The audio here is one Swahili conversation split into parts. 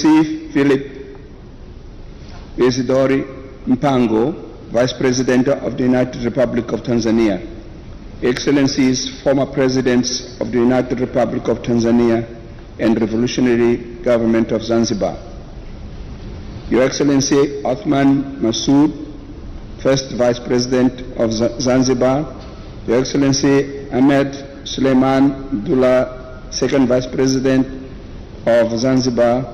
Philip Isidori Mpango, Vice President of the United Republic of Tanzania, Excellencies, former Presidents of the United Republic of Tanzania and Revolutionary Government of Zanzibar, Your Excellency Othman Masood, First Vice President of Zanzibar, Your Excellency Ahmed Suleiman Dula, Second Vice President of Zanzibar,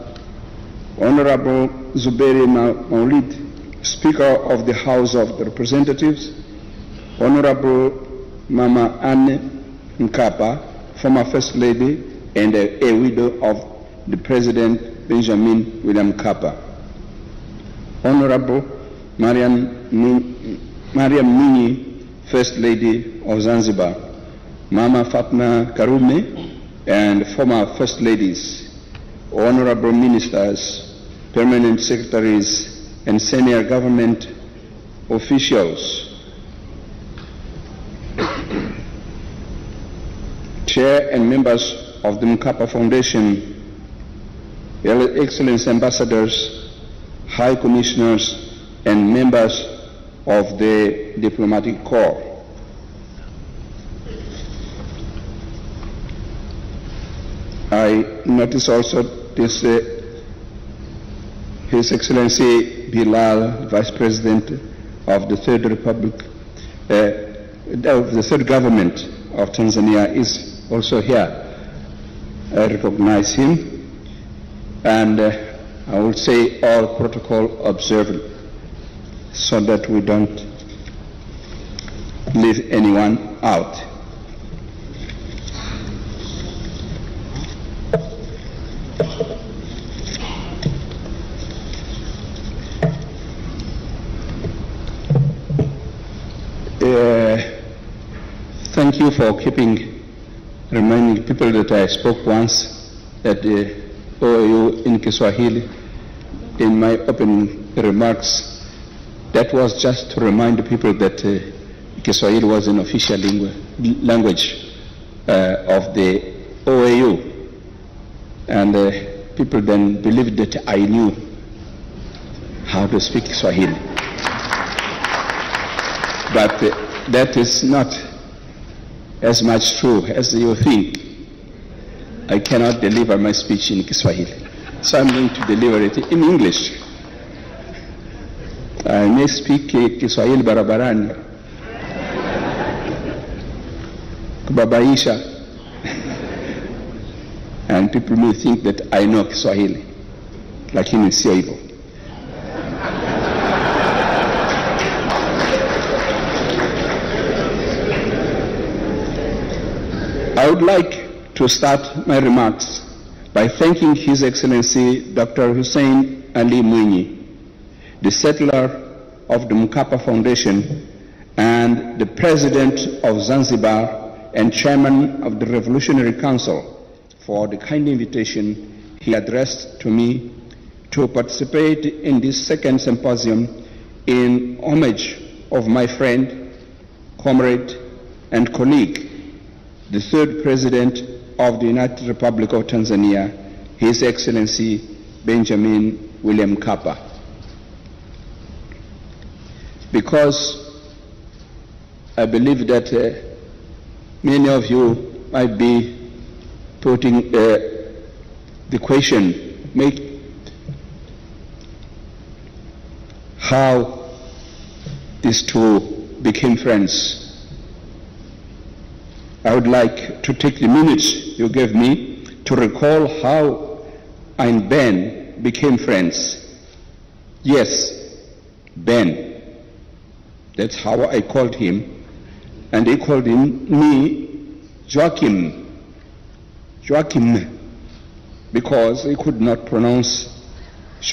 Honorable Zuberi Maulid, Speaker of the House of Representatives, Honorable Mama Anne Mkapa, former First Lady and a widow of the President Benjamin William Mkapa, Honorable Mariam Mwinyi, First Lady of Zanzibar, Mama Fatma Karume, and former First Ladies, Honorable Ministers, Permanent Secretaries, and senior government officials, Chair and members of the Mkapa Foundation, Your Excellency Ambassadors, High Commissioners, and members of the Diplomatic Corps. I notice also this His Excellency Bilal, Vice President of the Third Republic, of the Third Government of Tanzania, is also here. I recognize him, and I will say all protocol observed so that we don't leave anyone out. Thank you for reminding people that I spoke once at the OAU in Kiswahili in my opening remarks. That was just to remind people that Kiswahili was an official language of the OAU, and people then believed that I knew how to speak Swahili. But that is not as much true as you think. I cannot deliver my speech in Kiswahili, so I'm going to deliver it in English. I may speak Kiswahili barabarani, kubabaisha, and people may think that I know Kiswahili, lakini sio hivyo. I would like to start my remarks by thanking His Excellency Dr. Hussein Ali Mwinyi, the settler of the Mkapa Foundation and the President of Zanzibar and Chairman of the Revolutionary Council, for the kind invitation he addressed to me to participate in this second symposium in homage of my friend, comrade, and colleague, the third President of the United Republic of Tanzania, His Excellency Benjamin William Mkapa. Because I believe that many of you might be putting the question, how these two became friends. I would like to take the minutes you gave me to recall how I and Ben became friends. Yes, Ben. That's how I called him. And he called me Joachim, because he could not pronounce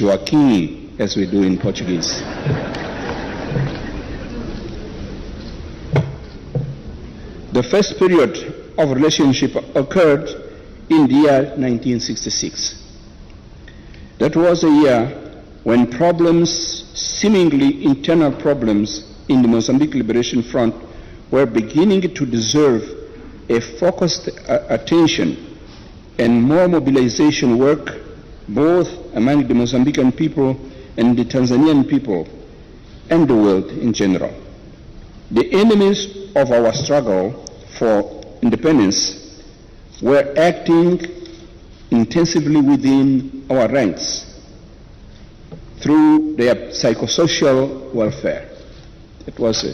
Joaquim as we do in Portuguese. The first period of relationship occurred in the year 1966. That was a year when problems, seemingly internal problems in the Mozambique Liberation Front, were beginning to deserve a focused attention and more mobilization work both among the Mozambican people and the Tanzanian people and the world in general. The enemies of our struggle for independence were acting intensively within our ranks through their psychosocial welfare. It was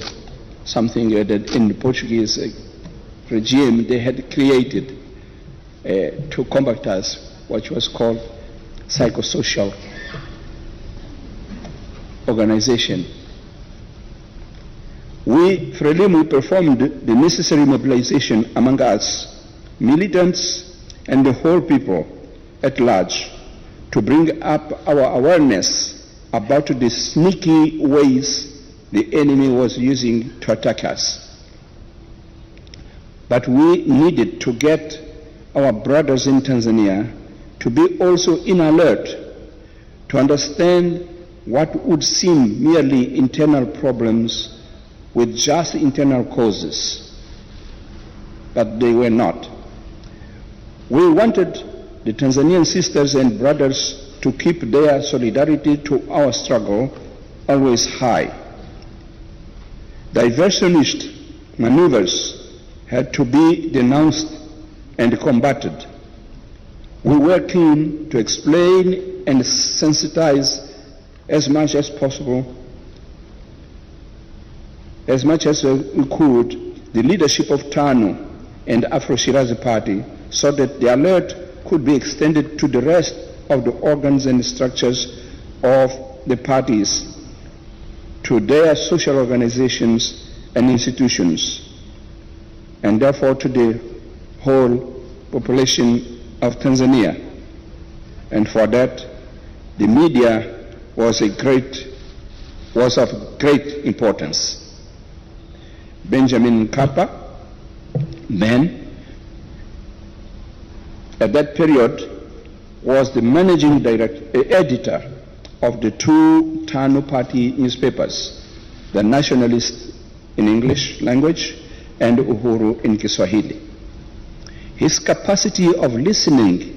something that in the Portuguese regime they had created to combat us, what was called psychosocial organization. We, Frelimo, performed the necessary mobilization among us, militants and the whole people at large, to bring up our awareness about the sneaky ways the enemy was using to attack us. But we needed to get our brothers in Tanzania to be also in alert, to understand what would seem merely internal problems with just internal causes, but they were not. We wanted the Tanzanian sisters and brothers to keep their solidarity to our struggle always high. Diversionist maneuvers had to be denounced and combated. We were keen to explain and sensitize as much as possible, as much as we could, the leadership of TANU and Afro-Shirazi Party, so that the alert could be extended to the rest of the organs and structures of the parties, to their social organizations and institutions, and therefore to the whole population of Tanzania. And for that, the media was of great importance. Benjamin Mkapa, then, at that period, was the managing editor of the two TANU party newspapers, the Nationalist in English language and Uhuru in Kiswahili. His capacity of listening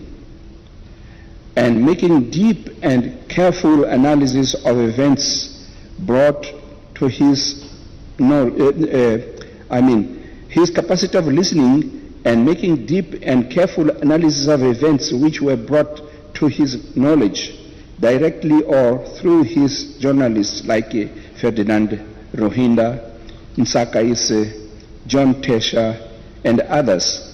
and making deep and careful analysis of events brought to his his capacity of listening and making deep and careful analysis of events which were brought to his knowledge directly or through his journalists like Ferdinand Rohinda, Nsaka Isse, John Tesha, and others,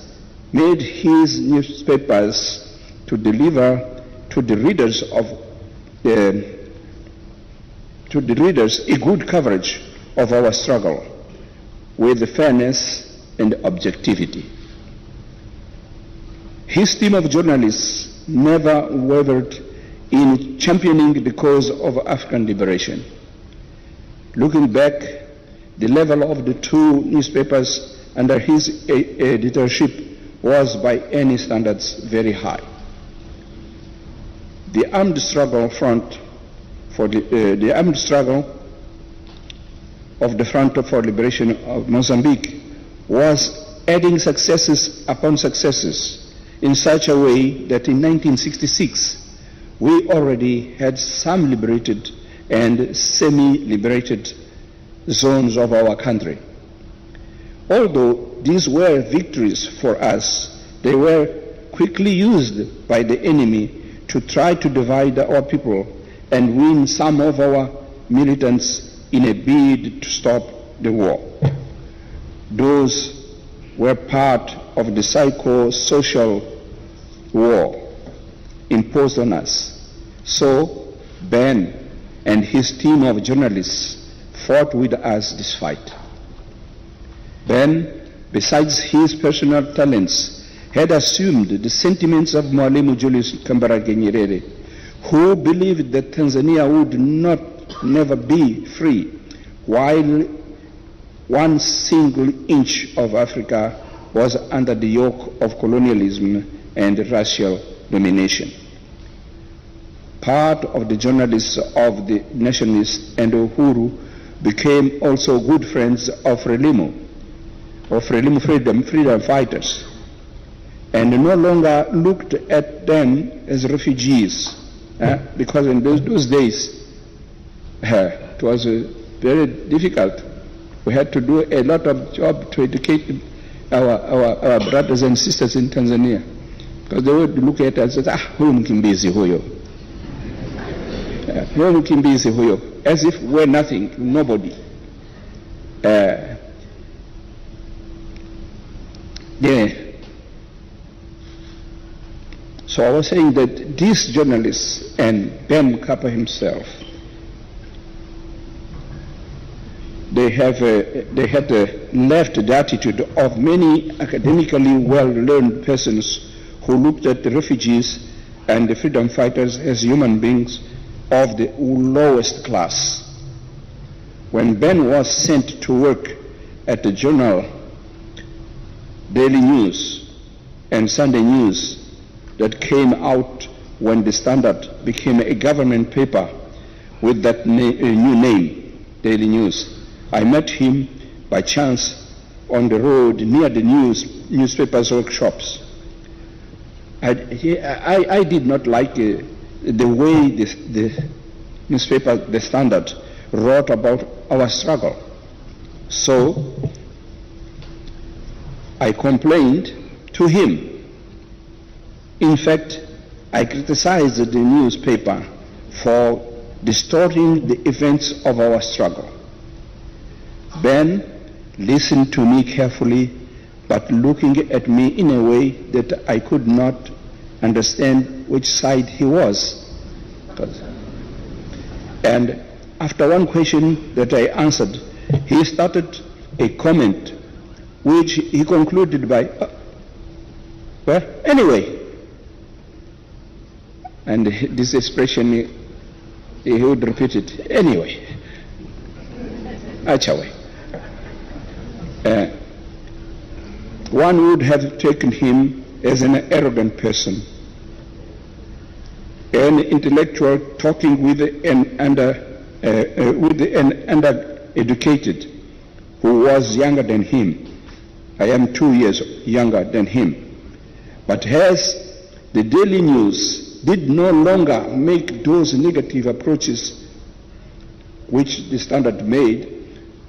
made his newspapers to deliver to the readers a good coverage of our struggle with fairness and objectivity. His team of journalists never wavered in championing the cause of African liberation. Looking back, the level of the two newspapers under his editorship was by any standards very high. The armed struggle for liberation of Mozambique was adding successes upon successes in such a way that in 1966 we already had some liberated and semi-liberated zones of our country. Although these were victories for us, they were quickly used by the enemy to try to divide our people and win some of our militants in a bid to stop the war. Those were part of the psycho-social war imposed on us. So Ben and his team of journalists fought with us this fight. Ben, besides his personal talents, had assumed the sentiments of Mwalimu Julius Kambarage Nyerere, who believed that Tanzania would never be free while one single inch of Africa was under the yoke of colonialism and racial domination. Part of the journalists of the Nationalists and Uhuru became also good friends of Frelimo freedom fighters. and no longer looked at them as refugees, because in those days it was very difficult. We had to do a lot of job to educate our brothers and sisters in Tanzania, because they would look at us and say, huyu mkimbizi huyo. Huyu mkimbizi huyo, as if we're nothing, nobody. So I was saying that these journalists and Ben Mkapa himself, they had left the attitude of many academically well-learned persons who looked at the refugees and the freedom fighters as human beings of the lowest class. When Ben was sent to work at the journal Daily News and Sunday News that came out when the Standard became a government paper with that new name, Daily News, I met him by chance on the road near the newspapers workshops. I did not like the way the newspaper, the Standard, wrote about our struggle. So I complained to him. In fact, I criticized the newspaper for distorting the events of our struggle. Ben listened to me carefully, but looking at me in a way that I could not understand which side he was. And after one question that I answered, he started a comment which he concluded by, well, anyway. And this expression, he would repeat it, anyway. Achawe. One would have taken him as an arrogant person, an intellectual talking with an undereducated who was younger than him. I am 2 years younger than him. But as the Daily News did no longer make those negative approaches which the Standard made,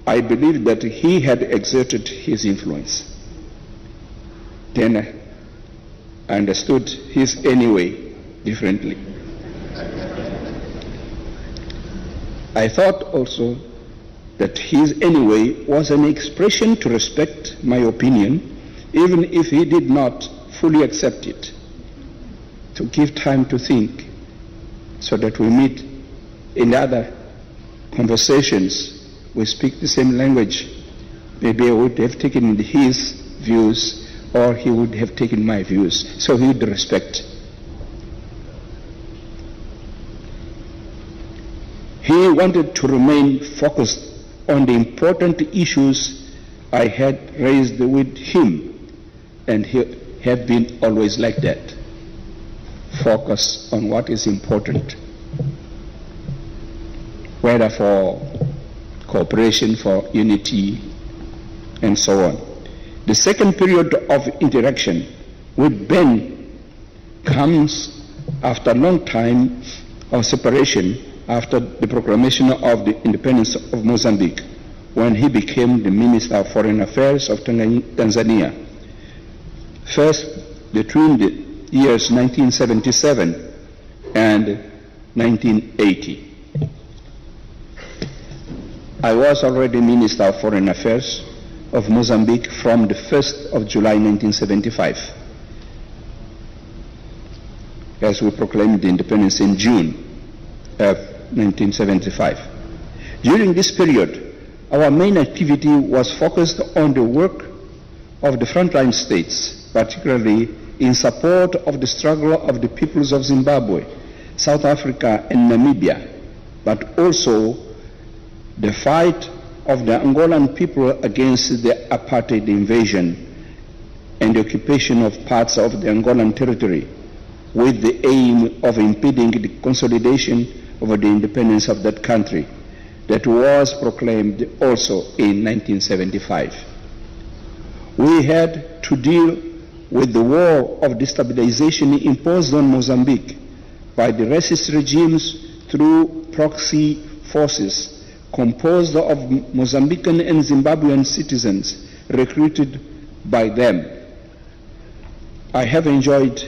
I believe that he had exerted his influence. Then I understood his anyway differently. I thought also that his anyway was an expression to respect my opinion, even if he did not fully accept it, to give time to think, so that we meet in other conversations, we speak the same language. Maybe I would have taken his views, or he would have taken my views, so he would respect. He wanted to remain focused on the important issues I had raised with him, and he had been always like that. Focus on what is important, whether for cooperation, for unity, and so on. The second period of interaction with Ben comes after a long time of separation, after the proclamation of the independence of Mozambique, when he became the Minister of Foreign Affairs of Tanzania. First, between the years 1977 and 1980. I was already Minister of Foreign Affairs of Mozambique from the 1st of July 1975, as we proclaimed the independence in June of 1975. During this period, our main activity was focused on the work of the frontline states, particularly in support of the struggle of the peoples of Zimbabwe, South Africa, and Namibia, but also the fight of the Angolan people against the apartheid invasion and the occupation of parts of the Angolan territory, with the aim of impeding the consolidation of the independence of that country that was proclaimed also in 1975. We had to deal with the war of destabilization imposed on Mozambique by the racist regimes through proxy forces composed of Mozambican and Zimbabwean citizens recruited by them. I have enjoyed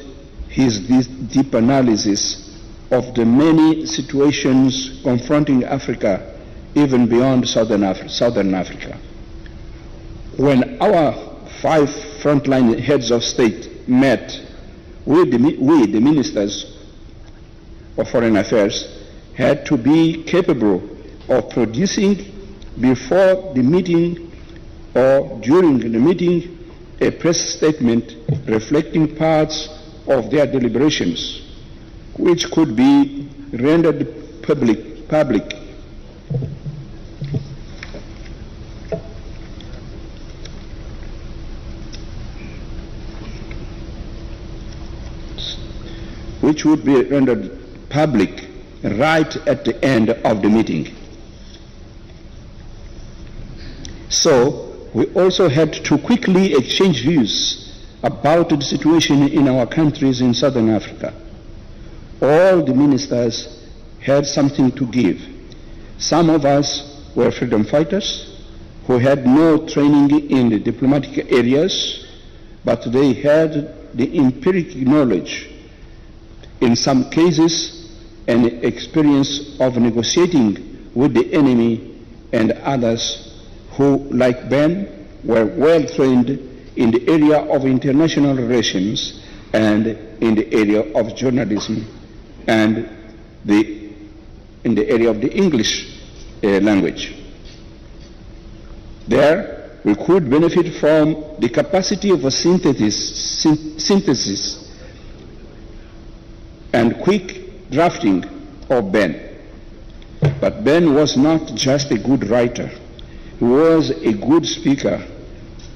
his deep analysis of the many situations confronting Africa, even beyond Southern Africa. When our 5 frontline heads of state met, we, the ministers of foreign affairs, had to be capable of producing before the meeting or during the meeting a press statement reflecting parts of their deliberations, which could be rendered public. Which would be rendered public right at the end of the meeting. So we also had to quickly exchange views about the situation in our countries in Southern Africa. All the ministers had something to give. Some of us were freedom fighters who had no training in the diplomatic areas, but they had the empirical knowledge, in some cases an experience of negotiating with the enemy, and others who, like Ben, were well trained in the area of international relations and in the area of journalism and in the area of the English language. There we could benefit from the capacity of a synthesis and quick drafting of Ben. But Ben was not just a good writer. He was a good speaker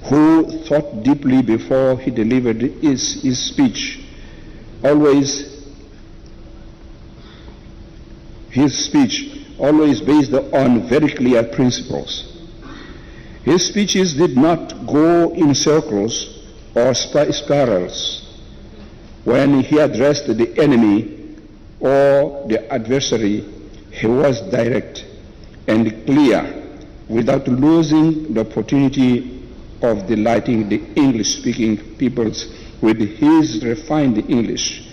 who thought deeply before he delivered his speech. His speech always based on very clear principles. His speeches did not go in circles or spirals. When he addressed the enemy or the adversary, he was direct and clear, without losing the opportunity of delighting the English-speaking peoples with his refined English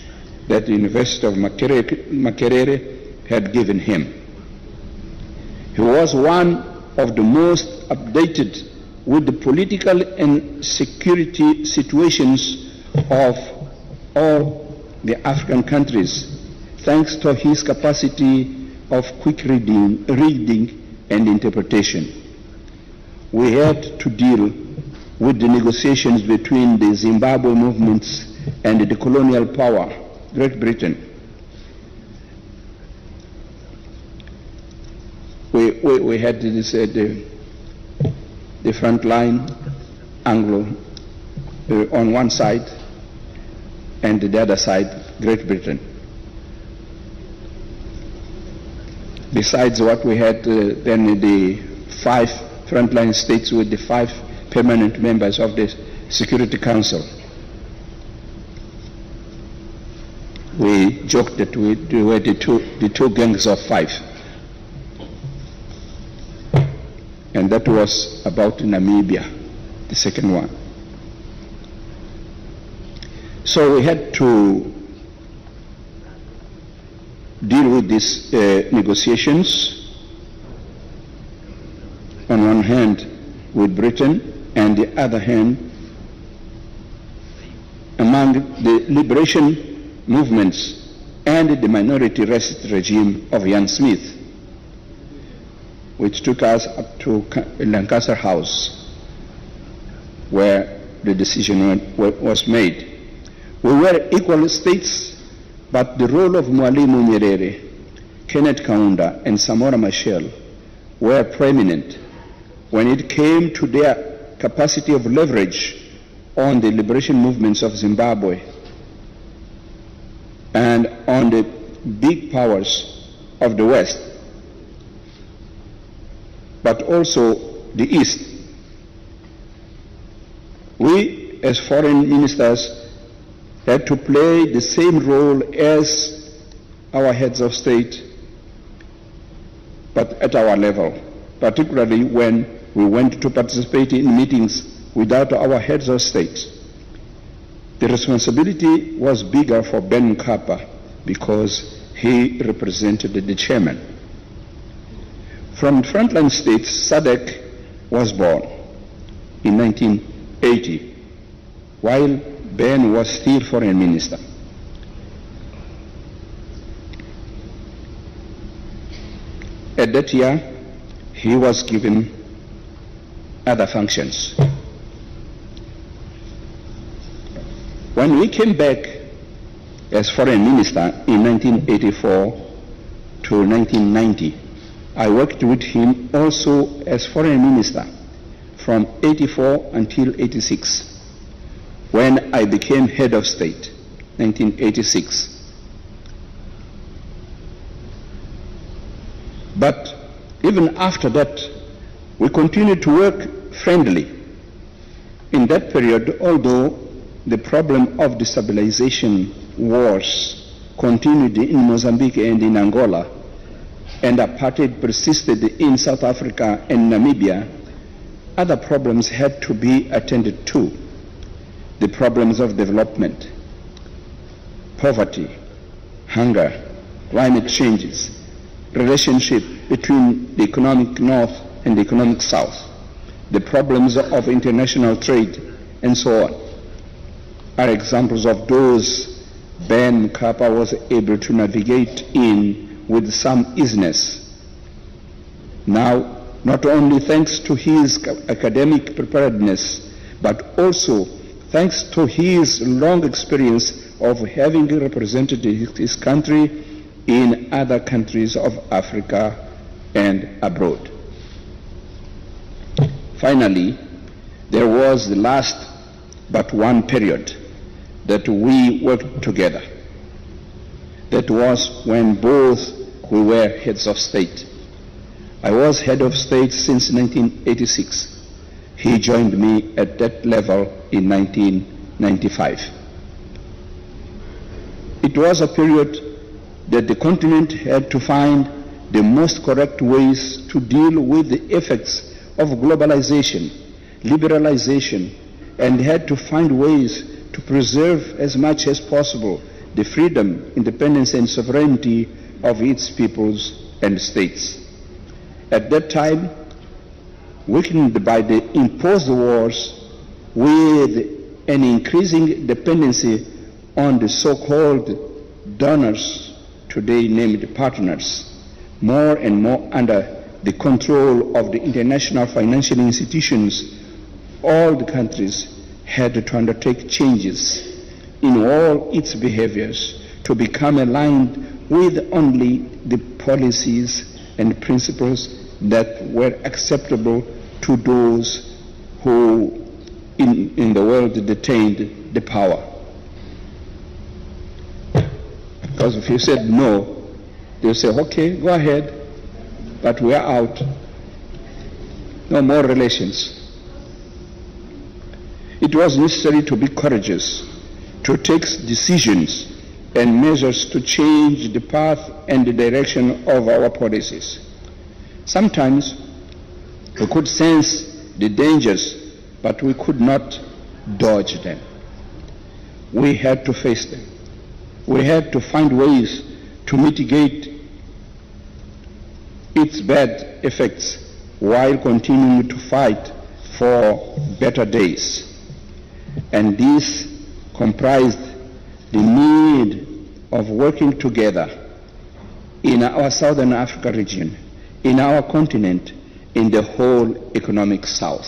that the University of Makerere had given him. He was one of the most updated with the political and security situations of all the African countries, thanks to his capacity of quick reading and interpretation. We had to deal with the negotiations between the Zimbabwe movements and the colonial power, Great Britain. We had this, the front line, Anglo, on one side, and the other side, Great Britain. Besides what we had then the 5 frontline states with the 5 permanent members of the Security Council. We joked that we were the two gangs of 5. And that was about Namibia, the second one. So we had to deal with these negotiations, on one hand with Britain, and the other hand among the liberation movements and the minority racist regime of Ian Smith, which took us up to Lancaster House, where the decision was made. We were equal states, but the role of Mwalimu Nyerere, Kenneth Kaunda, and Samora Machel were prominent when it came to their capacity of leverage on the liberation movements of Zimbabwe and on the big powers of the West, but also the East. We we, as foreign ministers, had to play the same role as our heads of state, but at our level, particularly when we went to participate in meetings without our heads of state. The responsibility was bigger for Ben Mkapa because he represented the chairman. From frontline states, SADC was born in 1980, while Ben was still foreign minister. At that year, he was given other functions. When we came back as foreign minister in 1984 to 1990, I worked with him also as foreign minister from 84 until 86, when I became head of state, 1986. But even after that, we continued to work friendly. In that period, although the problem of destabilization wars continued in Mozambique and in Angola, and apartheid persisted in South Africa and Namibia, other problems had to be attended to. The problems of development, poverty, hunger, climate changes, relationship between the economic north and the economic south, the problems of international trade, and so on, are examples of those Ben Mkapa was able to navigate in with some easiness. Now, not only thanks to his academic preparedness, but also thanks to his long experience of having represented his country in other countries of Africa and abroad. Finally, there was the last but one period that we worked together. That was when both we were heads of state. I was head of state since 1986. He joined me at that level in 1995. It was a period that the continent had to find the most correct ways to deal with the effects of globalization, liberalization, and had to find ways to preserve as much as possible the freedom, independence, and sovereignty of its peoples and states. At that time, weakened by the imposed wars with an increasing dependency on the so-called donors, today named partners, more and more under the control of the international financial institutions, all the countries had to undertake changes in all its behaviors to become aligned with only the policies and principles that were acceptable to those who in the world detained the power. Because if you said no, they'll say, okay, go ahead, but we're out. No more relations. It was necessary to be courageous, to take decisions and measures to change the path and the direction of our policies. Sometimes we could sense the dangers, but we could not dodge them. We had to face them. We had to find ways to mitigate its bad effects while continuing to fight for better days. And this comprised the need of working together in our Southern Africa region, in our continent, in the whole economic South.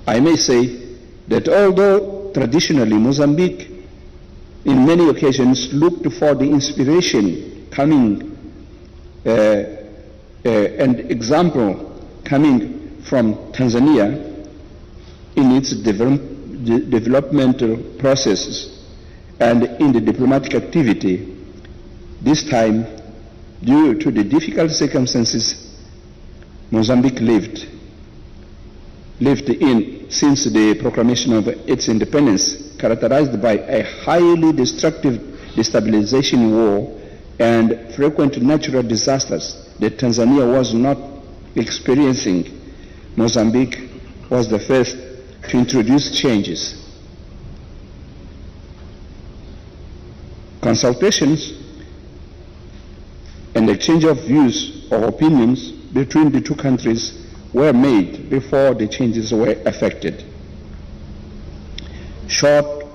I may say that although traditionally Mozambique in many occasions looked for the inspiration coming and example coming from Tanzania in its developmental processes and in the diplomatic activity, this time, due to the difficult circumstances Mozambique lived in since the proclamation of its independence, characterized by a highly destructive destabilization war and frequent natural disasters that Tanzania was not experiencing, Mozambique was the first to introduce changes. Consultations and exchange of views or opinions between the two countries were made before the changes were effected. Short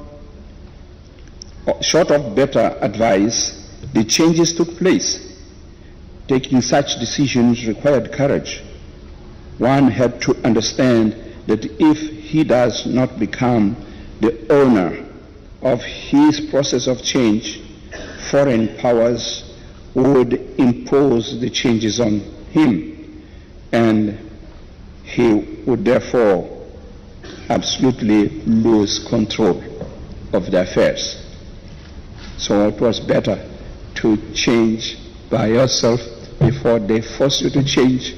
of better advice, the changes took place. Taking such decisions required courage. One had to understand that if he does not become the owner of his process of change, foreign powers would impose the changes on him, and he would therefore absolutely lose control of the affairs. So it was better to change by yourself before they force you to change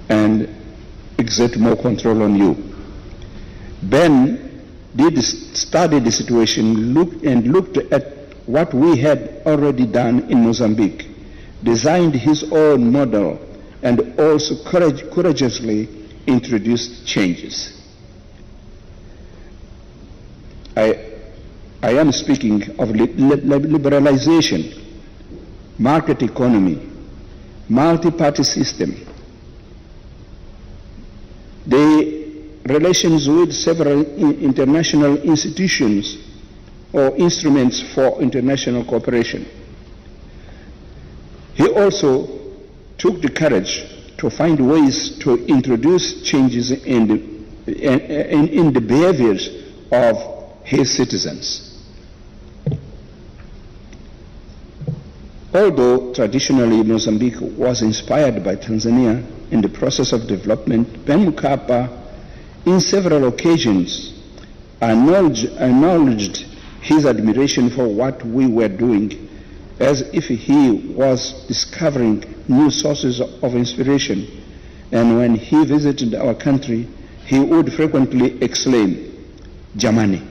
and exert more control on you. Ben did study the situation, looked at what we had already done in Mozambique, designed his own model, and also courageously introduced changes. I am speaking of liberalization, market economy, multi-party system, the relations with several international institutions or instruments for international cooperation. He also took the courage to find ways to introduce changes in the behaviors of his citizens. Although traditionally Mozambique was inspired by Tanzania in the process of development, Ben Mkapa in several occasions acknowledged his admiration for what we were doing, as if he was discovering new sources of inspiration. And when he visited our country, he would frequently exclaim, "Jamani,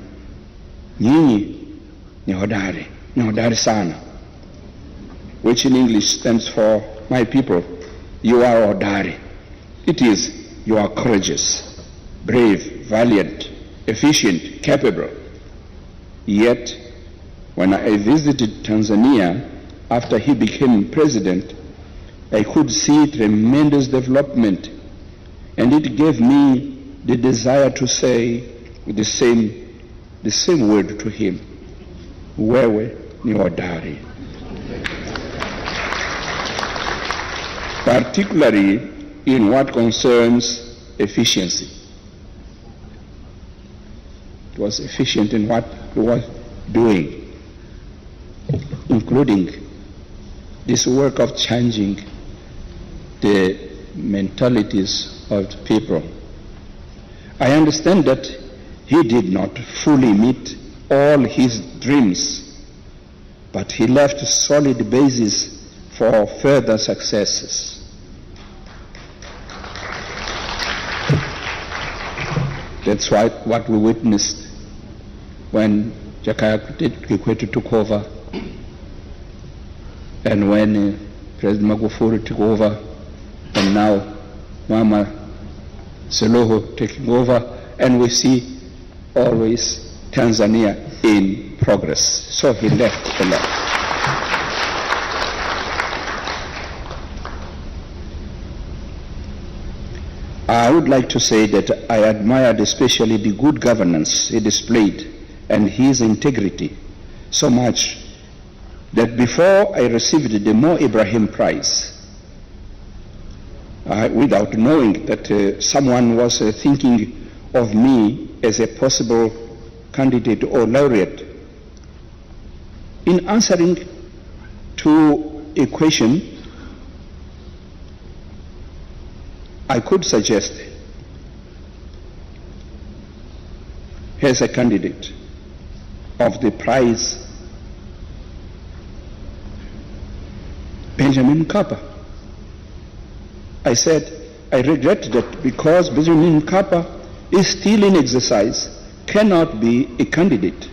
nyinyi ni hodari sana," which in English stands for, "My people, you are hodari." It is, you are courageous, brave, valiant, efficient, capable. Yet, when I visited Tanzania after he became president, I could see tremendous development, and it gave me the desire to say the same word to him, "Wewe ni hodari." Particularly in what concerns efficiency. It was efficient in what he was doing, including this work of changing the mentalities of the people. I understand that he did not fully meet all his dreams, but he left a solid basis for further successes. That's what we witnessed when Jakaya Kikwete took over, and when President Magufuli took over, and now Mama Suluhu taking over, and we see always Tanzania in progress. So he left a lot. I would like to say that I admired especially the good governance he displayed and his integrity so much that before I received the Mo Ibrahim Prize, without knowing that someone was thinking of me as a possible candidate or laureate, in answering to a question, I could suggest as a candidate of the prize Benjamin Mkapa. I said, I regret that because Benjamin Mkapa is still in exercise, cannot be a candidate.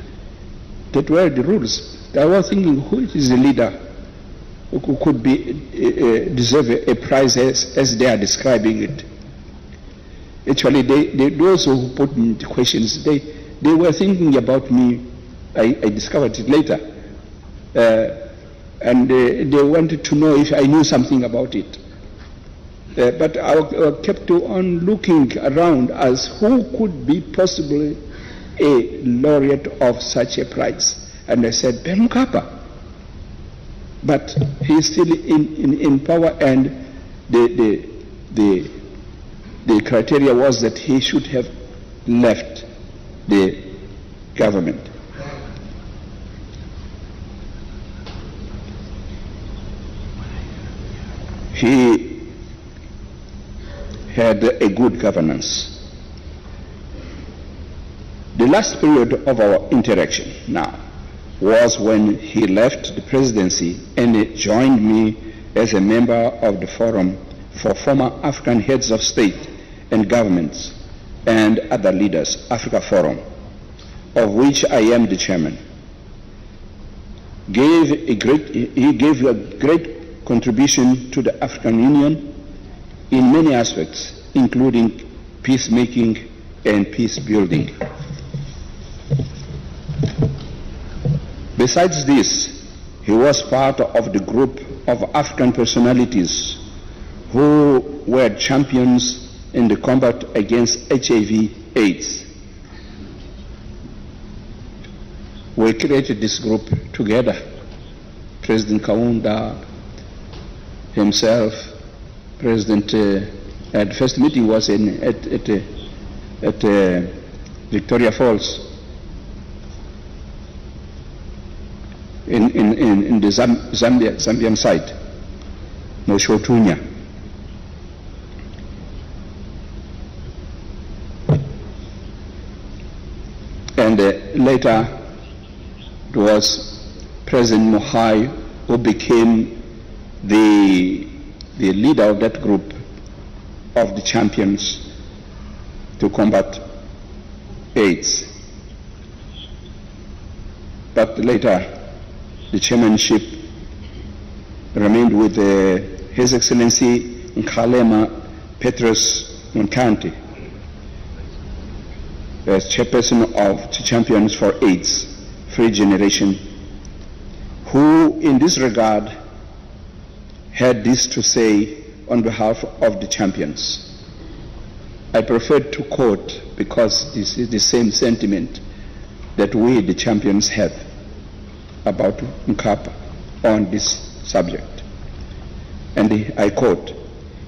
That were the rules. I was thinking, who is the leader who could be deserve a prize as they are describing it? Actually, those who put me the questions, they were thinking about me. I discovered it later. And they wanted to know if I knew something about it. But I kept on looking around as who could be possibly a laureate of such a prize. And I said, Ben Mkapa. But he is still in power, and the criteria was that he should have left the government. He had a good governance. The last period of our interaction now was when he left the presidency and joined me as a member of the Forum for Former African Heads of State and Governments and Other Leaders, Africa Forum, of which I am the chairman. He gave a great contribution to the African Union in many aspects, including peacemaking and peace building. Besides this, he was part of the group of African personalities who were champions in the combat against HIV/AIDS. We created this group together. President Kaunda, himself, President, the first meeting was at Victoria Falls in the Zambian side, Moshotunya. And later it was President Mohai who became the leader of that group of the champions to combat AIDS. But later, the chairmanship remained with His Excellency Nkalema Petrus Nkanti as chairperson of the Champions for AIDS, Free Generation, who in this regard had this to say on behalf of the champions. I prefer to quote because this is the same sentiment that we, the champions, have about Mkapa on this subject. And I quote,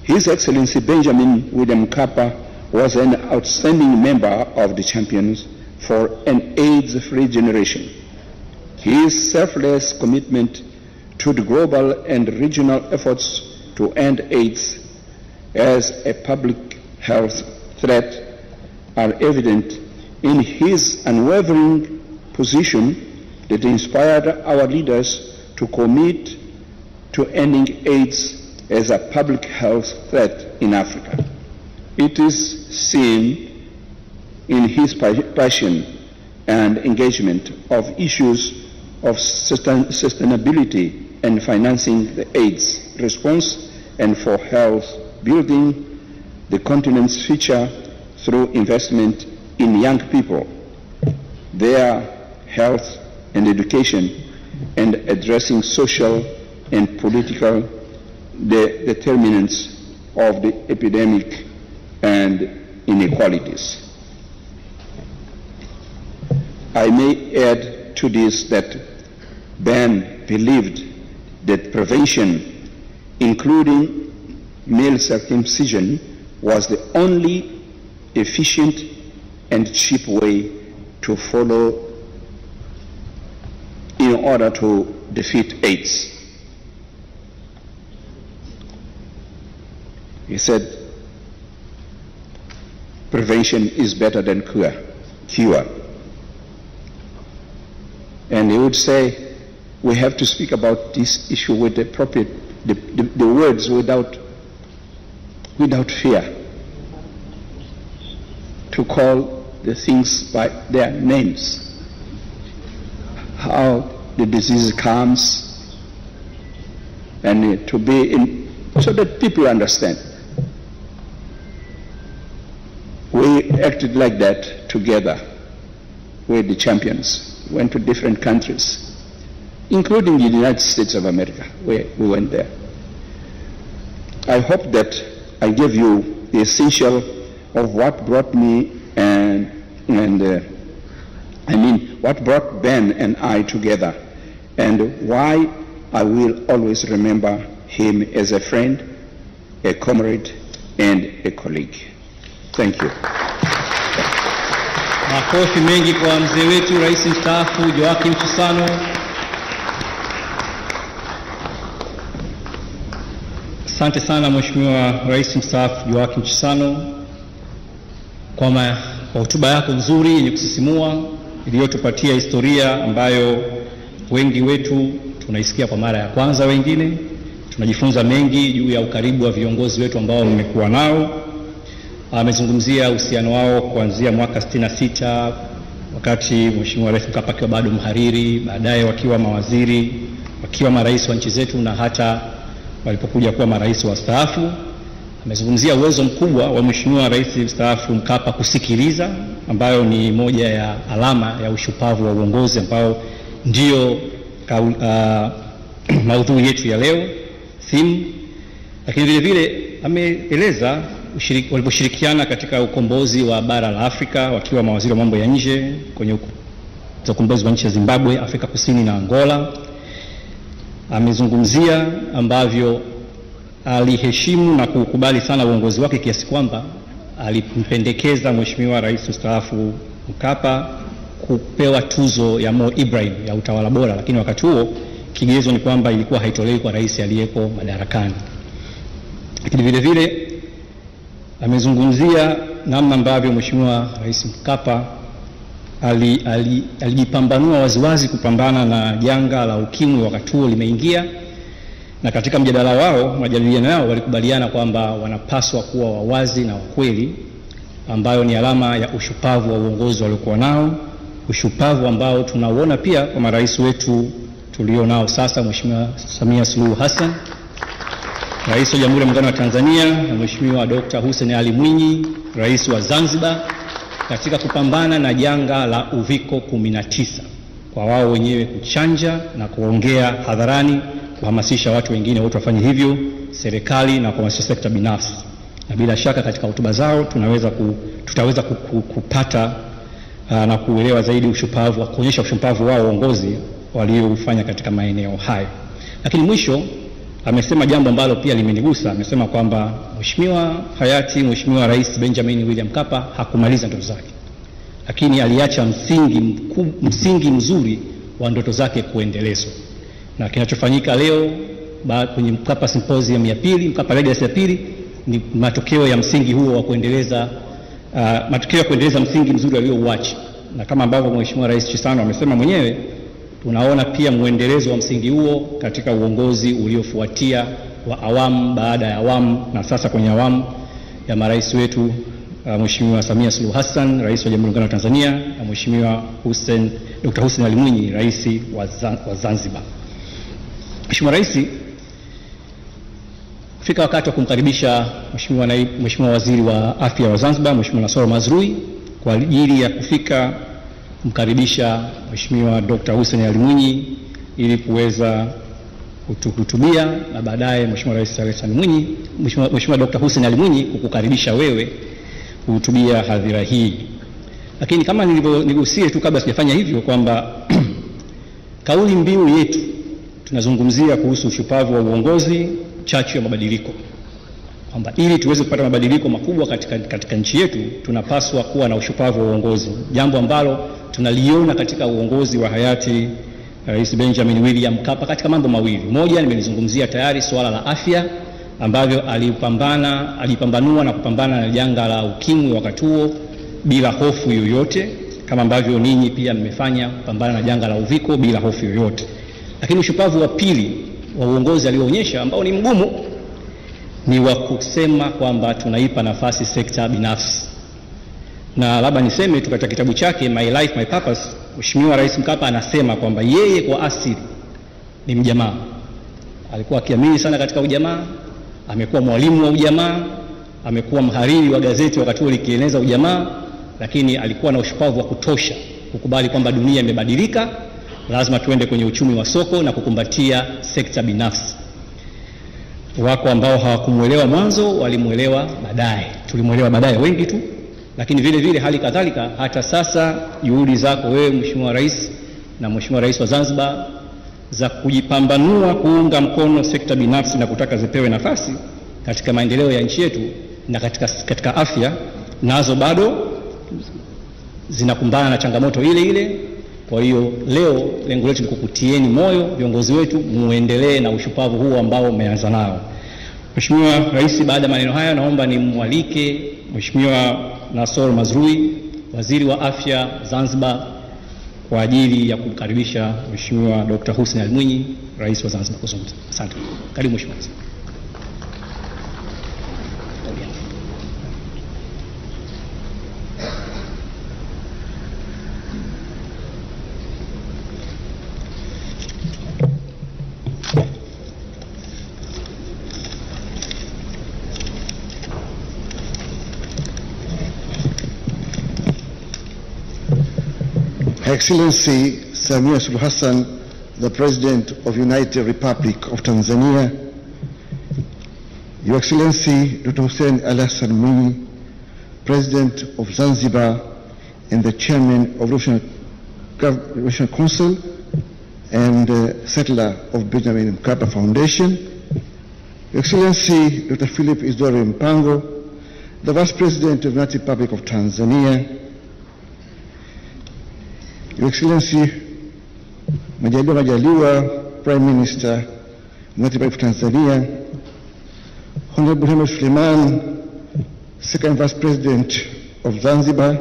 His Excellency Benjamin William Mkapa was an outstanding member of the champions for an AIDS-free generation. His selfless commitment to the global and regional efforts to end AIDS as a public health threat are evident in his unwavering position that inspired our leaders to commit to ending AIDS as a public health threat in Africa. It is seen in his passion and engagement of issues of sustainability and financing the AIDS response and for health building the continent's future through investment in young people, their health and education, and addressing social and political determinants of the epidemic and inequalities. I may add to this that Ben believed that prevention, including male circumcision, was the only efficient and cheap way to follow in order to defeat AIDS. He said, prevention is better than cure. And he would say, we have to speak about this issue with the appropriate, the words without without fear, to call the things by their names. How the disease comes, and to be in, so that people understand. We acted like that together. We're the champions. Went to different countries, including the United States of America, where we went there. I hope that I gave you the essential of what brought me what brought Ben and I together, and why I will always remember him as a friend, a comrade, and a colleague. Thank you. Makofi mengi kwa mzee wetu Rais mstaafu Joakim Chissano. Asante sana Mheshimiwa Rais mstaafu Joakim Chissano kwa hotuba yako nzuri yenye kusisimua iliyotupatia historia ambayo wengi wetu tunaisikia kwa mara ya kwanza, wengine tunajifunza mengi juu ya ukaribu wa viongozi wetu ambao mmekuwa nao. Amezungumzia uhusiano wao kuanzia mwaka 66 wakati Mheshimiwa Rais Mkapa akiwa bado mhariri, baadaye wakiwa mawaziri, wakiwa marais wa nchi zetu na hata walipokuja kuwa marais wastaafu. Amezungumzia uwezo mkubwa wa Mheshimiwa Rais mstaafu Mkapa kusikiliza, ambayo ni moja ya alama ya ushupavu wa uongozi ambao ndio maudhui yetu ya leo, theme. Lakini vile vile ameeleza waliposhirikiana katika ukombozi wa bara la Afrika wakiwa mawaziri wa mambo ya nje kwenye ukombozi wa nchi ya Zimbabwe, Afrika Kusini na Angola. Amezungumzia ambavyo aliheshimu na kukubali sana uongozi wake kiasi kwamba alimpendekeza Mheshimiwa Rais mstaafu Mkapa kupewa tuzo ya Mo Ibrahim ya utawala bora, lakini wakati huo kigezo ni kwamba ilikuwa haitolewi kwa rais aliyeko madarakani. Lakini vile vile amezungumzia namna ambavyo Mheshimiwa Rais Mkapa alijipambanua waziwazi kupambana na janga la ukimwi wakati huo limeingia, na katika majadiliano yao walikubaliana kwamba wanapaswa kuwa wawazi na wakweli, ambayo ni alama ya ushupavu wa uongozi waliokuwa nao, ushupavu ambao tunauona pia kwa marais wetu tulio nao sasa, Mheshimiwa Samia Suluhu Hassan, Rais wa Jamhuri ya Muungano wa Tanzania, na Mheshimiwa Dr. Hussein Ali Mwinyi, Rais wa Zanzibar, katika kupambana na janga la uviko 19, kwa wao wenyewe kuchanja na kuongea hadharani, kuhamasisha watu wengine wote wafanye hivyo, serikali na kuhamasisha sekta binafsi. Na bila shaka katika hotuba zao tutaweza kupata na kuelewa zaidi ushupavu, kuonyesha ushupavu wao uongozi waliofanya katika maeneo hayo. Lakini mwisho amesema jambo ambalo pia limenigusa. Amesema kwamba Mheshimiwa Hayati, Mheshimiwa Rais Benjamin William Mkapa hakumaliza ndoto zake, lakini aliacha msingi mzuri wa ndoto zake kuendelezwa. Na kinachofanyika leo kwenye Mkapa Symposium ya pili, Mkapa Legacy ya pili, ni matokeo ya msingi huo wa kuendeleza msingi mzuri aliouacha. Na kama ambavyo Mheshimiwa Rais Chissano amesema mwenyewe, tunaona pia muendelezo wa msingi huo katika uongozi uliofuatia wa awamu baada ya awamu, na sasa kwenye awamu ya marais wetu Mheshimiwa Samia Suluhu Hassan, Rais wa Jamhuri ya Muungano wa Tanzania, na Mheshimiwa Dr. Hussein Ali Mwinyi, Rais wa Zanzibar. Mheshimiwa Rais, kufika wakati wa kumkaribisha Mheshimiwa Waziri wa Afya wa Zanzibar, Mheshimiwa Nasoro Mazrui, kwa ajili ya kufika kumkaribisha Mheshimiwa Dr. Hussein Ali Mwinyi ili kuweza kutuhutubia, na baadaye Mheshimiwa Dr. Hussein Ali Mwinyi kukukaribisha wewe kuhutubia hadhira hii. Lakini kama niligusie tu kabla sijafanya hivyo kwamba kauli mbiu yetu tunazungumzia kuhusu ushupavu wa uongozi, chachu ya mabadiliko, kwamba ili tuweze kupata mabadiliko makubwa katika nchi yetu tunapaswa kuwa na ushupavu wa uongozi, jambo ambalo tunaliona katika uongozi wa hayati Rais Benjamin William Mkapa katika mambo mawili. Moja, nimelizungumzia tayari, swala la afya, ambavyo alipambanua na kupambana na janga la ukimwi wakati huo bila hofu yoyote, kama ambavyo ninyi pia mmefanya kupambana na janga la uviko bila hofu yoyote. Lakini ushupavu wa pili wa uongozi alioonyesha, ambao ni mgumu, ni wa kusema kwamba tunaipa nafasi sekta binafsi. Na labda niseme tu katika kitabu chake My Life My Purpose, Mheshimiwa Rais Mkapa anasema kwamba yeye kwa asili ni mjamaa. Alikuwa akiamini sana katika ujamaa, amekuwa mwalimu wa ujamaa, amekuwa mhariri wa gazeti wakati ule likieneza ujamaa, lakini alikuwa na ushupavu wa kutosha kukubali kwamba dunia imebadilika, lazima tuende kwenye uchumi wa soko na kukumbatia sekta binafsi. Wako ambao hawakumuelewa mwanzo, walimuelewa baadaye. Tulimuelewa baadaye wengi tu, lakini vile vile hali kadhalika hata sasa juhudi zako wewe Mheshimiwa Rais na Mheshimiwa Rais wa Zanzibar za kujipambanua kuunga mkono sekta binafsi na kutaka zipewe nafasi katika maendeleo ya nchi yetu na katika afya, nazo bado zinakumbana na changamoto ile ile. Kwa hiyo leo lengo letu ni kukutieni moyo viongozi wetu, muendelee na ushupavu huu ambao umeanza nao. Mheshimiwa Rais, baada ya maneno haya naomba nimwalike Mheshimiwa Nasor Mazrui, Waziri wa Afya Zanzibar, kwa ajili ya kumkaribisha Mheshimiwa Dr. Hussein Ali Mwinyi, Rais wa Zanzibar kuzungumza. Asante. Karibu Mheshimiwa Rais. Her Excellency Samia Suluhu Hassan, the President of United Republic of Tanzania, Your Excellency Dr. Hussein Ali Hassan Mwinyi, President of Zanzibar and the Chairman of Revolutionary Council and settler of Benjamin Mkapa Foundation, Your Excellency Dr. Philip Isdori Mpango, the Vice President of the United Republic of Tanzania, Your Excellency Majaliwa, Prime Minister, United Republic of Tanzania, Honorable Muhammad Suleiman, Second Vice President of Zanzibar,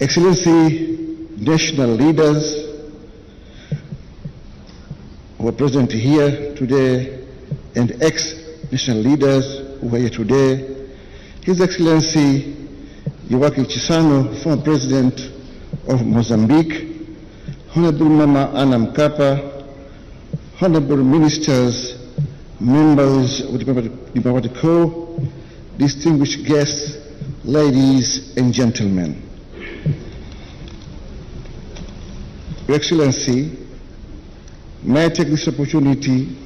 Excellency national leaders who are present here today and ex-national leaders who are here today, His Excellency Yowaki Chisano, former President of Mozambique, Honorable Mama Anna Mkapa, Honorable Ministers, members of the Diplomatic Corps, distinguished guests, ladies and gentlemen. Your Excellency, may I take this opportunity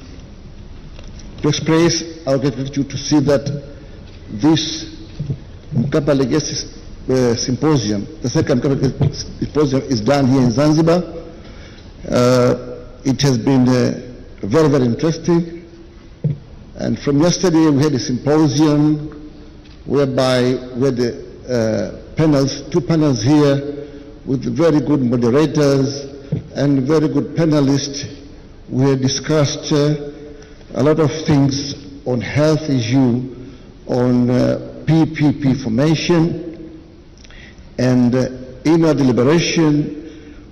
to express our gratitude to see that this Mkapa Legacy Symposium, the second Mkapa Symposium, is done here in Zanzibar. It has been very, very interesting. And from yesterday we had a symposium whereby we had two panels here with very good moderators and very good panelists. We had discussed a lot of things on health issue, on PPP formation, and in our deliberation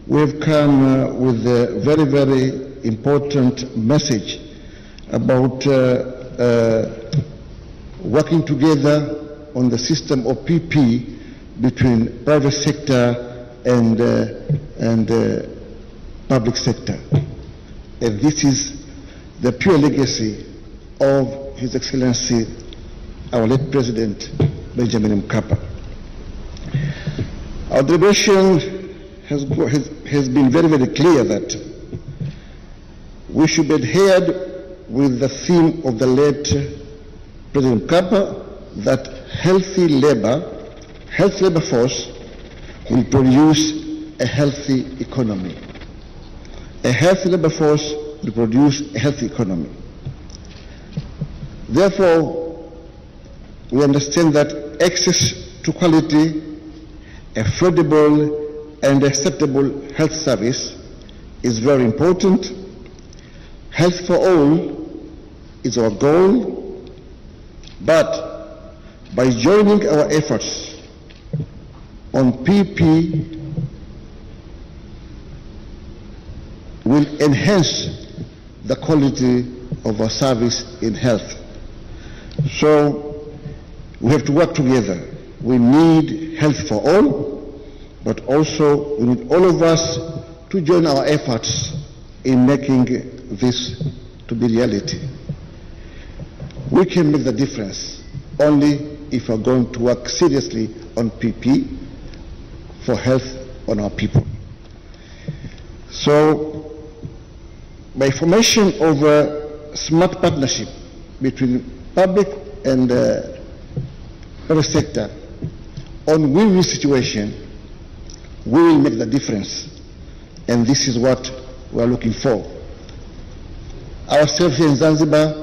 we have come with a very, very important message about working together on the system of PP between private sector and public sector. And this is the pure legacy of His Excellency, our late President, Benjamin Mkapa. Our deliberation has been very, very clear that we should be adhered with the theme of the late President Mkapa, that healthy labor force will produce a healthy economy. A healthy labor force will produce a healthy economy. Therefore, we understand that access to quality, affordable and acceptable health service is very important. Health for all is our goal, but by joining our efforts on PP will enhance the quality of our service in health. So we have to work together. We need health for all, but also we need all of us to join our efforts in making this to be reality. We can make the difference only if we're going to work seriously on PP for health on our people. So, by formation of a smart partnership between public and private sector on win-win situation, we will make the difference. And this is what we are looking for. Ourselves here in Zanzibar,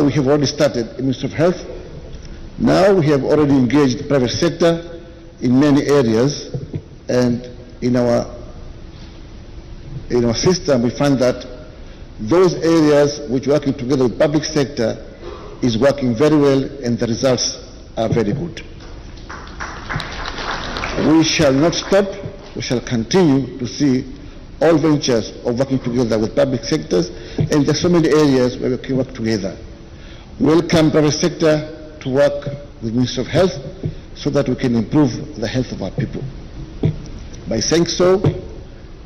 we have already started the Ministry of Health. Now we have already engaged the private sector in many areas, and in our system we find that those areas which are working together with public sector is working very well, and the results are very good. We shall not stop. We shall continue to see all ventures of working together with public sectors, and there are so many areas where we can work together. Welcome private sector to work with Ministry of Health so that we can improve the health of our people. By saying so,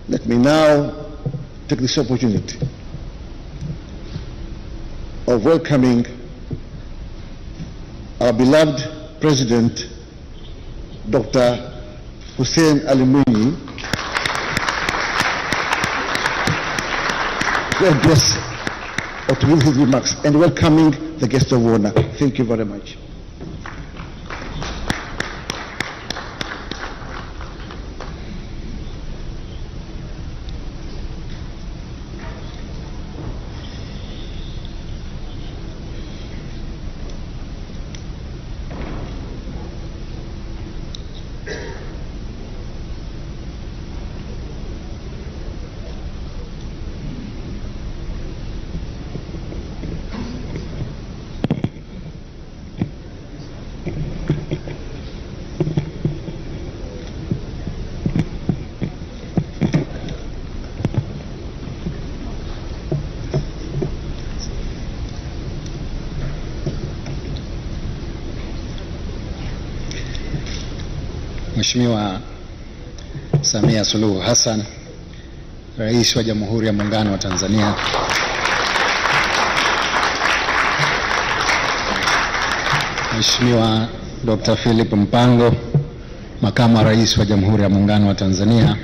let me now take this opportunity of welcoming our beloved President, Dr. Hussein Ali Mwinyi, to address or to give his remarks, and welcoming the guest of honor. Thank you very much. Mheshimiwa Samia Suluhu Hassan, Rais wa Jamhuri ya Muungano wa Tanzania, Mheshimiwa Dr. Philip Mpango, Makamu wa Rais wa Jamhuri ya Muungano wa Tanzania,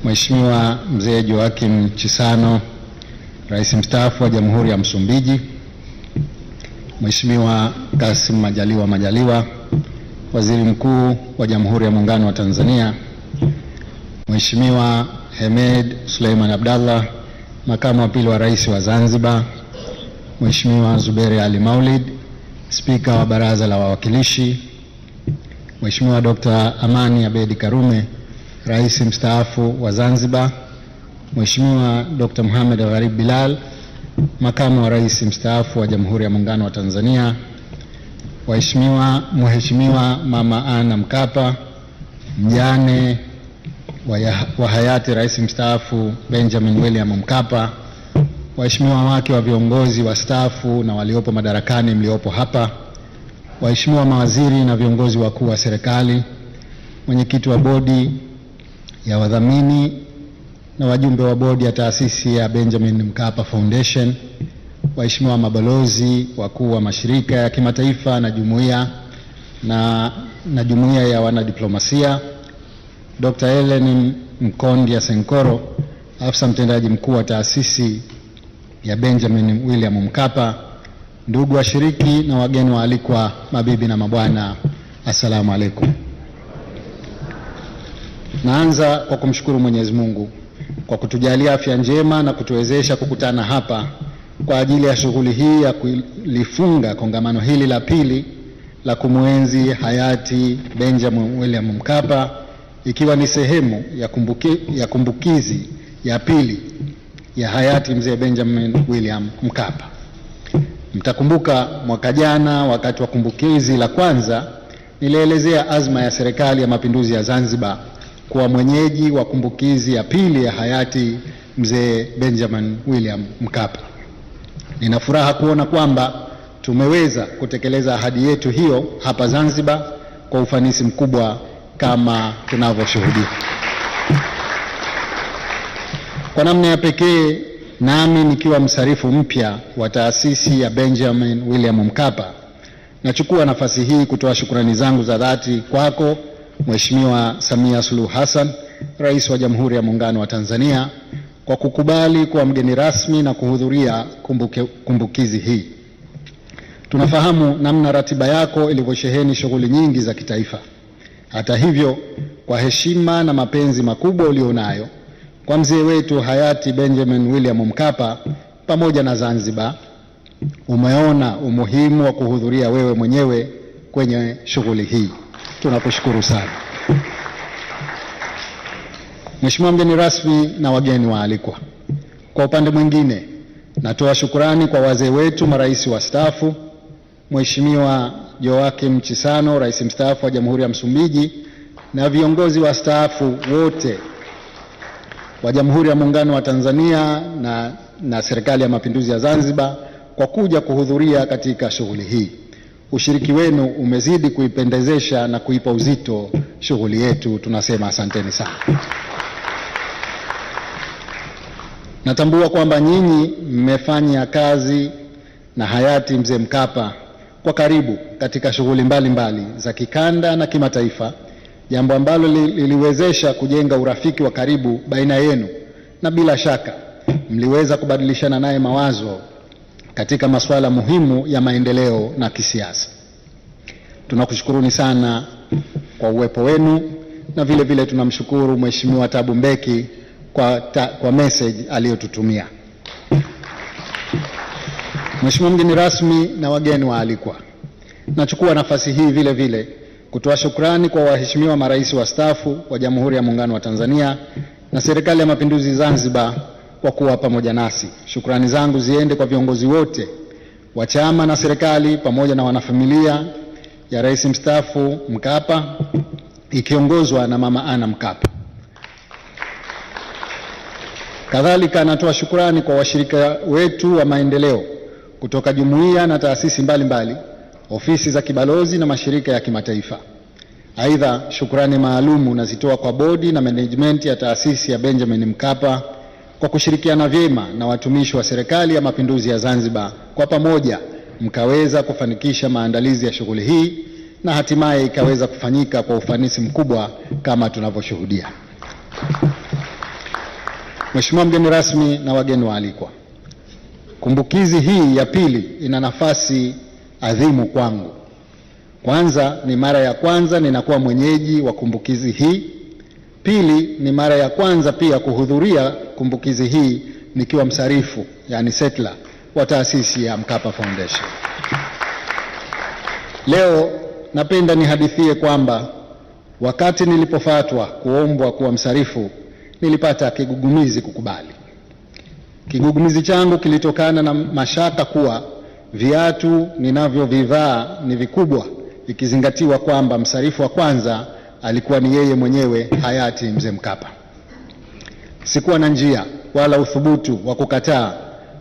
Mheshimiwa Mzee Joakim Chisano, Rais mstaafu wa Jamhuri ya Msumbiji, Mheshimiwa Kassim Majaliwa, Waziri Mkuu wa Jamhuri ya Muungano wa Tanzania, Mheshimiwa Hemed Suleiman Abdallah, Makamu wa Pili wa Rais wa Zanzibar, Mheshimiwa Zuberi Ali Maulid, Spika wa Baraza la Wawakilishi, Mheshimiwa Dr. Amani Abedi Karume, Rais mstaafu wa Zanzibar, Mheshimiwa Dr. Mohamed Gharib Bilal, Makamu wa Rais mstaafu wa Jamhuri ya Muungano wa Tanzania, Mheshimiwa Mama Ana Mkapa, mjane wa hayati Rais mstaafu Benjamin William Mkapa, waheshimiwa wake wa viongozi wastaafu na waliopo madarakani mliopo hapa, waheshimiwa mawaziri na viongozi wakuu wa serikali, mwenyekiti wa bodi ya wadhamini na wajumbe wa bodi ya taasisi ya Benjamin Mkapa Foundation, waheshimiwa mabalozi, wakuu wa mashirika ya kimataifa na jumuiya ya wanadiplomasia, Dr. Helen Mkondia Senkoro, afisa mtendaji mkuu wa taasisi ya Benjamin William Mkapa, ndugu washiriki na wageni waalikwa, mabibi na mabwana, assalamu alaikum. Naanza kwa kumshukuru Mwenyezi Mungu kwa kutujalia afya njema na kutuwezesha kukutana hapa kwa ajili ya shughuli hii ya kulifunga kongamano hili la pili la kumuenzi hayati Benjamin William Mkapa, ikiwa ni sehemu ya kumbukizi ya pili ya hayati mzee Benjamin William Mkapa. Mtakumbuka mwaka jana wakati wa kumbukizi la kwanza nilielezea azma ya Serikali ya Mapinduzi ya Zanzibar kuwa mwenyeji wa kumbukizi ya pili ya hayati mzee Benjamin William Mkapa. Nina furaha kuona kwamba tumeweza kutekeleza ahadi yetu hiyo hapa Zanzibar kwa ufanisi mkubwa kama tunavyoshuhudia. Kwa namna ya pekee, nami nikiwa msarifu mpya wa taasisi ya Benjamin William Mkapa, nachukua nafasi hii kutoa shukrani zangu za dhati kwako Mheshimiwa Samia Suluhu Hassan, Rais wa Jamhuri ya Muungano wa Tanzania, kwa kukubali kuwa mgeni rasmi na kuhudhuria kumbukizi hii. Tunafahamu namna ratiba yako ilivyosheheni shughuli nyingi za kitaifa. Hata hivyo, kwa heshima na mapenzi makubwa ulionayo kwa mzee wetu hayati Benjamin William Mkapa pamoja na Zanzibar, umeona umuhimu wa kuhudhuria wewe mwenyewe kwenye shughuli hii. Tunakushukuru sana. Mheshimiwa mgeni rasmi na wageni waalikwa, kwa upande mwingine natoa shukrani kwa wazee wetu marais wastaafu, Mheshimiwa Joakim Chissano, Rais mstaafu wa Jamhuri ya Msumbiji, na viongozi wastaafu wote wa Jamhuri ya Muungano wa Tanzania na Serikali ya Mapinduzi ya Zanzibar kwa kuja kuhudhuria katika shughuli hii. Ushiriki wenu umezidi kuipendezesha na kuipa uzito shughuli yetu. Tunasema asanteni sana. Natambua kwamba nyinyi mmefanya kazi na hayati mzee Mkapa kwa karibu katika shughuli mbalimbali za kikanda na kimataifa, jambo ambalo liliwezesha kujenga urafiki wa karibu baina yenu, na bila shaka mliweza kubadilishana naye mawazo katika masuala muhimu ya maendeleo na kisiasa. Tunakushukuruni sana kwa uwepo wenu, na vile vile tunamshukuru Mheshimiwa Tabu Mbeki kwa message aliyotutumia. Mheshimiwa mgeni rasmi na wageni waalikwa, nachukua nafasi hii vile vile kutoa shukrani kwa waheshimiwa marais wastaafu wa Jamhuri ya Muungano wa Tanzania na Serikali ya Mapinduzi Zanzibar kwa kuwa pamoja nasi. Shukrani zangu ziende kwa viongozi wote wa chama na serikali pamoja na wanafamilia ya Rais mstaafu Mkapa ikiongozwa na Mama Ana Mkapa. Kadhalika natoa shukrani kwa washirika wetu wa maendeleo kutoka jumuiya na taasisi mbalimbali, ofisi za kibalozi na mashirika ya kimataifa. Aidha, shukrani maalumu nazitoa kwa bodi na management ya taasisi ya Benjamin Mkapa kwa kushirikiana vyema na watumishi wa Serikali ya Mapinduzi ya Zanzibar. Kwa pamoja mkaweza kufanikisha maandalizi ya shughuli hii na hatimaye ikaweza kufanyika kwa ufanisi mkubwa kama tunavyoshuhudia. Mheshimiwa mgeni rasmi na wageni waalikwa, kumbukizi hii ya pili ina nafasi adhimu kwangu. Kwanza, ni mara ya kwanza ninakuwa mwenyeji wa kumbukizi hii. Pili, ni mara ya kwanza pia kuhudhuria kumbukizi hii nikiwa msarifu, yani settler wa taasisi ya Mkapa Foundation. Leo napenda nihadithie kwamba wakati nilipofatwa kuombwa kuwa msarifu, nilipata kigugumizi kukubali. Kigugumizi changu kilitokana na mashaka kuwa viatu ninavyovivaa ni vikubwa, ikizingatiwa kwamba msarifu wa kwanza alikuwa ni yeye mwenyewe hayati mzee Mkapa. Sikuwa na njia wala uthubutu wa kukataa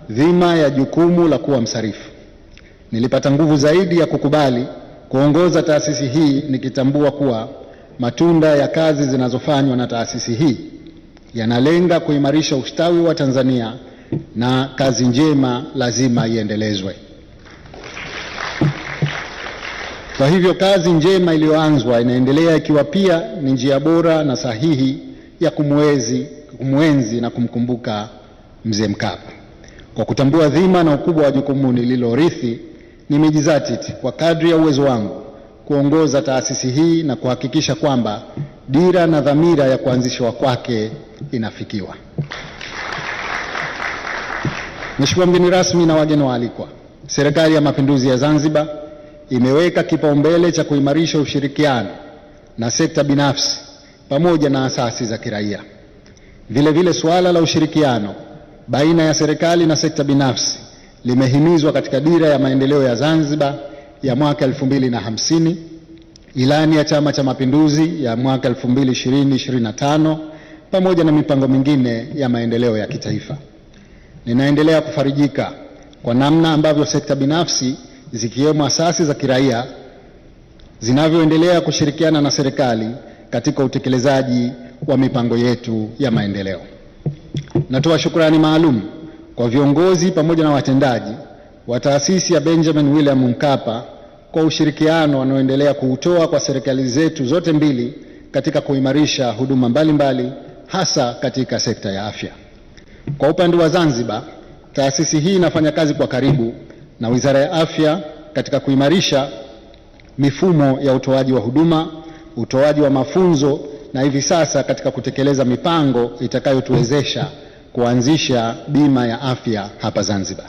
dhima ya jukumu la kuwa msarifu. Nilipata nguvu zaidi ya kukubali kuongoza taasisi hii, nikitambua kuwa matunda ya kazi zinazofanywa na taasisi hii yanalenga kuimarisha ustawi wa Tanzania, na kazi njema lazima iendelezwe. Kwa hivyo kazi njema iliyoanzwa inaendelea, ikiwa pia ni njia bora na sahihi ya kumuenzi na kumkumbuka mzee Mkapa. Kwa kutambua dhima na ukubwa wa jukumu nililorithi, nimejizatiti kwa kadri ya uwezo wangu kuongoza taasisi hii na kuhakikisha kwamba dira na dhamira ya kuanzishwa kwake inafikiwa. Mheshimiwa mgeni rasmi na wageni waalikwa, Serikali ya Mapinduzi ya Zanzibar imeweka kipaumbele cha kuimarisha ushirikiano na sekta binafsi pamoja na asasi za kiraia. Vile vile suala la ushirikiano baina ya serikali na sekta binafsi limehimizwa katika dira ya maendeleo ya Zanzibar ya mwaka 2050 ilani ya Chama cha Mapinduzi ya mwaka 2020-2025 pamoja na mipango mingine ya maendeleo ya kitaifa. Ninaendelea kufarijika kwa namna ambavyo sekta binafsi zikiwemo asasi za kiraia zinavyoendelea kushirikiana na serikali katika utekelezaji wa mipango yetu ya maendeleo. Natoa shukrani maalum kwa viongozi pamoja na watendaji wa taasisi ya Benjamin William Mkapa kwa ushirikiano wanaoendelea kuutoa kwa serikali zetu zote mbili katika kuimarisha huduma mbalimbali hasa katika sekta ya afya. Kwa upande wa Zanzibar, taasisi hii inafanya kazi kwa karibu na Wizara ya Afya katika kuimarisha mifumo ya utoaji wa huduma, utoaji wa mafunzo na hivi sasa katika kutekeleza mipango itakayotuwezesha kuanzisha bima ya afya hapa Zanzibar.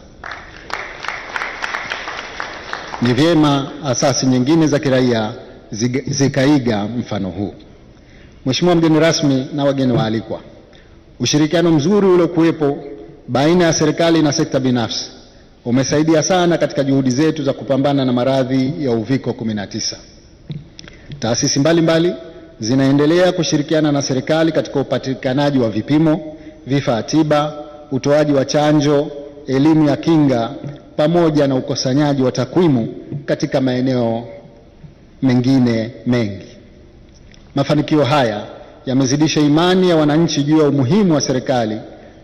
Ni vyema asasi nyingine za kiraia zikaiga mfano huu. Mheshimiwa mgeni rasmi na wageni waalikwa, ushirikiano mzuri uliokuwepo baina ya serikali na sekta binafsi umesaidia sana katika juhudi zetu za kupambana na maradhi ya uviko 19. Taasisi mbalimbali zinaendelea kushirikiana na serikali katika upatikanaji wa vipimo, vifaa tiba, utoaji wa chanjo, elimu ya kinga pamoja na ukusanyaji wa takwimu katika maeneo mengine mengi. Mafanikio haya yamezidisha imani ya wananchi juu ya umuhimu wa serikali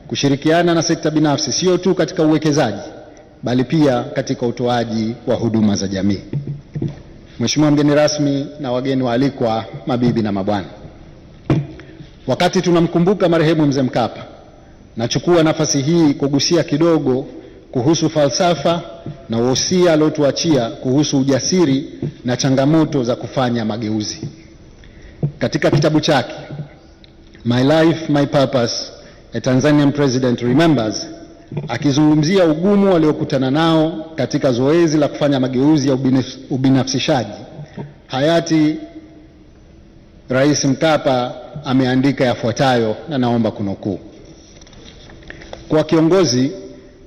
kushirikiana na sekta binafsi sio tu katika uwekezaji bali pia katika utoaji wa huduma za jamii. Mheshimiwa mgeni rasmi na wageni waalikwa, mabibi na mabwana, wakati tunamkumbuka marehemu Mzee Mkapa, nachukua nafasi hii kugusia kidogo kuhusu falsafa na wosia aliotuachia kuhusu ujasiri na changamoto za kufanya mageuzi. Katika kitabu chake My Life, My Purpose, A Tanzanian President Remembers, akizungumzia ugumu waliokutana nao katika zoezi la kufanya mageuzi ya ubinafsishaji, hayati Rais Mkapa ameandika yafuatayo na naomba kunukuu: kwa kiongozi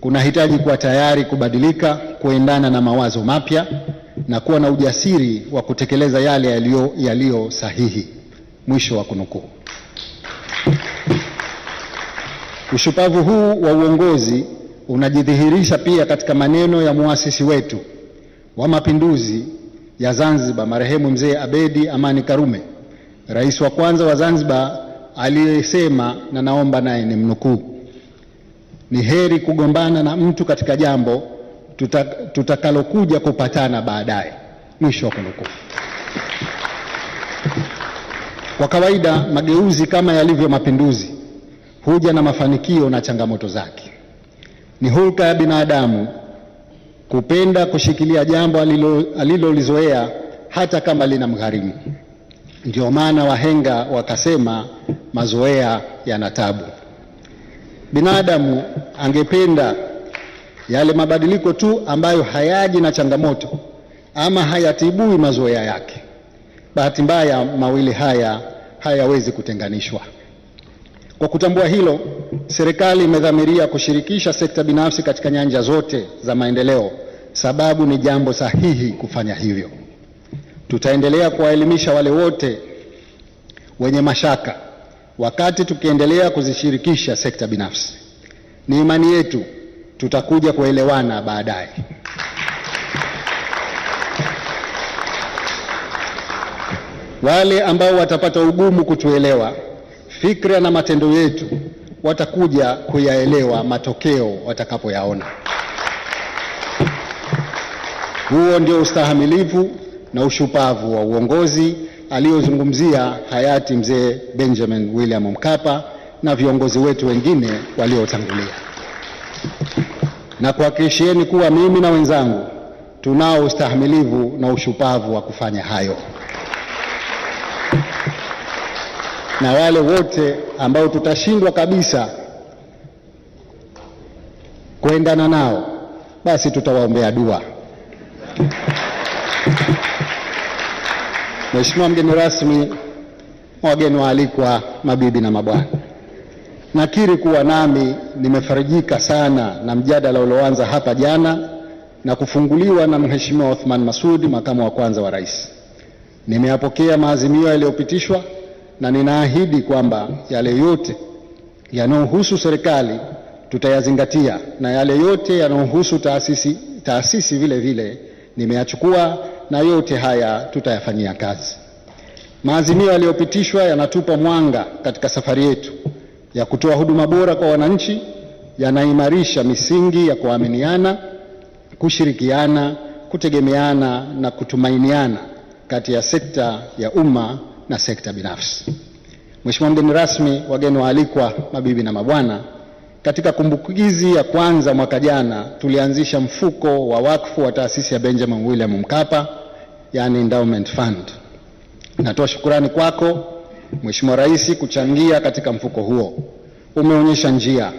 kunahitaji kuwa tayari kubadilika kuendana na mawazo mapya na kuwa na ujasiri wa kutekeleza yale yaliyo sahihi. Mwisho wa kunukuu. Ushupavu huu wa uongozi unajidhihirisha pia katika maneno ya muasisi wetu wa mapinduzi ya Zanzibar, marehemu Mzee Abedi Amani Karume, rais wa kwanza wa Zanzibar, aliyesema, na naomba naye nimnukuu: ni heri kugombana na mtu katika jambo tutakalokuja kupatana baadaye. Mwisho wa kunukuu. Kwa kawaida mageuzi kama yalivyo mapinduzi huja na mafanikio na changamoto zake. Ni hulka ya binadamu kupenda kushikilia jambo alilolizoea hata kama linamgharimu. Ndio maana wahenga wakasema mazoea yana tabu. Binadamu angependa yale mabadiliko tu ambayo hayaji na changamoto ama hayatibui mazoea yake. Bahati mbaya mawili haya hayawezi kutenganishwa. Kwa kutambua hilo, serikali imedhamiria kushirikisha sekta binafsi katika nyanja zote za maendeleo, sababu ni jambo sahihi kufanya hivyo. Tutaendelea kuwaelimisha wale wote wenye mashaka wakati tukiendelea kuzishirikisha sekta binafsi. Ni imani yetu tutakuja kuelewana baadaye. Wale ambao watapata ugumu kutuelewa, fikra na matendo yetu watakuja kuyaelewa matokeo watakapoyaona. Huo ndio ustahimilivu na ushupavu wa uongozi aliozungumzia hayati Mzee Benjamin William Mkapa na viongozi wetu wengine waliotangulia. Na kuhakikishieni kuwa mimi na wenzangu tunao ustahimilivu na ushupavu wa kufanya hayo. Na wale wote ambao tutashindwa kabisa kuendana nao, basi tutawaombea dua. Mheshimiwa mgeni rasmi, wageni waalikwa, mabibi na mabwana, nakiri kuwa nami nimefarijika sana na mjadala ulioanza hapa jana na kufunguliwa na Mheshimiwa Othman Masoud, makamu wa kwanza wa rais. Nimeyapokea maazimio yaliyopitishwa na ninaahidi kwamba yale yote yanayohusu serikali tutayazingatia, na yale yote yanayohusu taasisi vile vile nimeyachukua, na yote haya tutayafanyia kazi. Maazimio yaliyopitishwa yanatupa mwanga katika safari yetu ya kutoa huduma bora kwa wananchi, yanaimarisha misingi ya kuaminiana, kushirikiana, kutegemeana na kutumainiana kati ya sekta ya umma na sekta binafsi. Mheshimiwa mgeni rasmi, wageni waalikwa, mabibi na mabwana, katika kumbukizi ya kwanza mwaka jana tulianzisha mfuko wa wakfu wa taasisi ya Benjamin William Mkapa, yani Endowment Fund. Natoa shukrani kwako Mheshimiwa Rais kuchangia katika mfuko huo. Umeonyesha njia,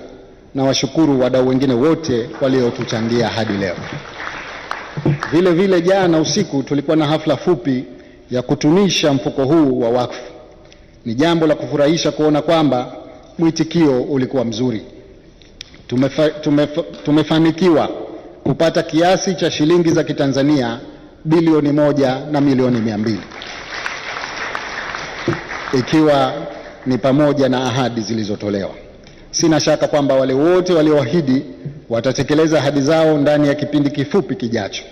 na washukuru wadau wengine wote waliotuchangia hadi leo. Vile vile jana usiku tulikuwa na hafla fupi ya kutunisha mfuko huu wa wakfu. Ni jambo la kufurahisha kuona kwamba mwitikio ulikuwa mzuri. Tumefanikiwa kupata kiasi cha shilingi za Kitanzania bilioni 1 na milioni 200, ikiwa ni pamoja na ahadi zilizotolewa. Sina shaka kwamba wale wote walioahidi watatekeleza ahadi zao ndani ya kipindi kifupi kijacho.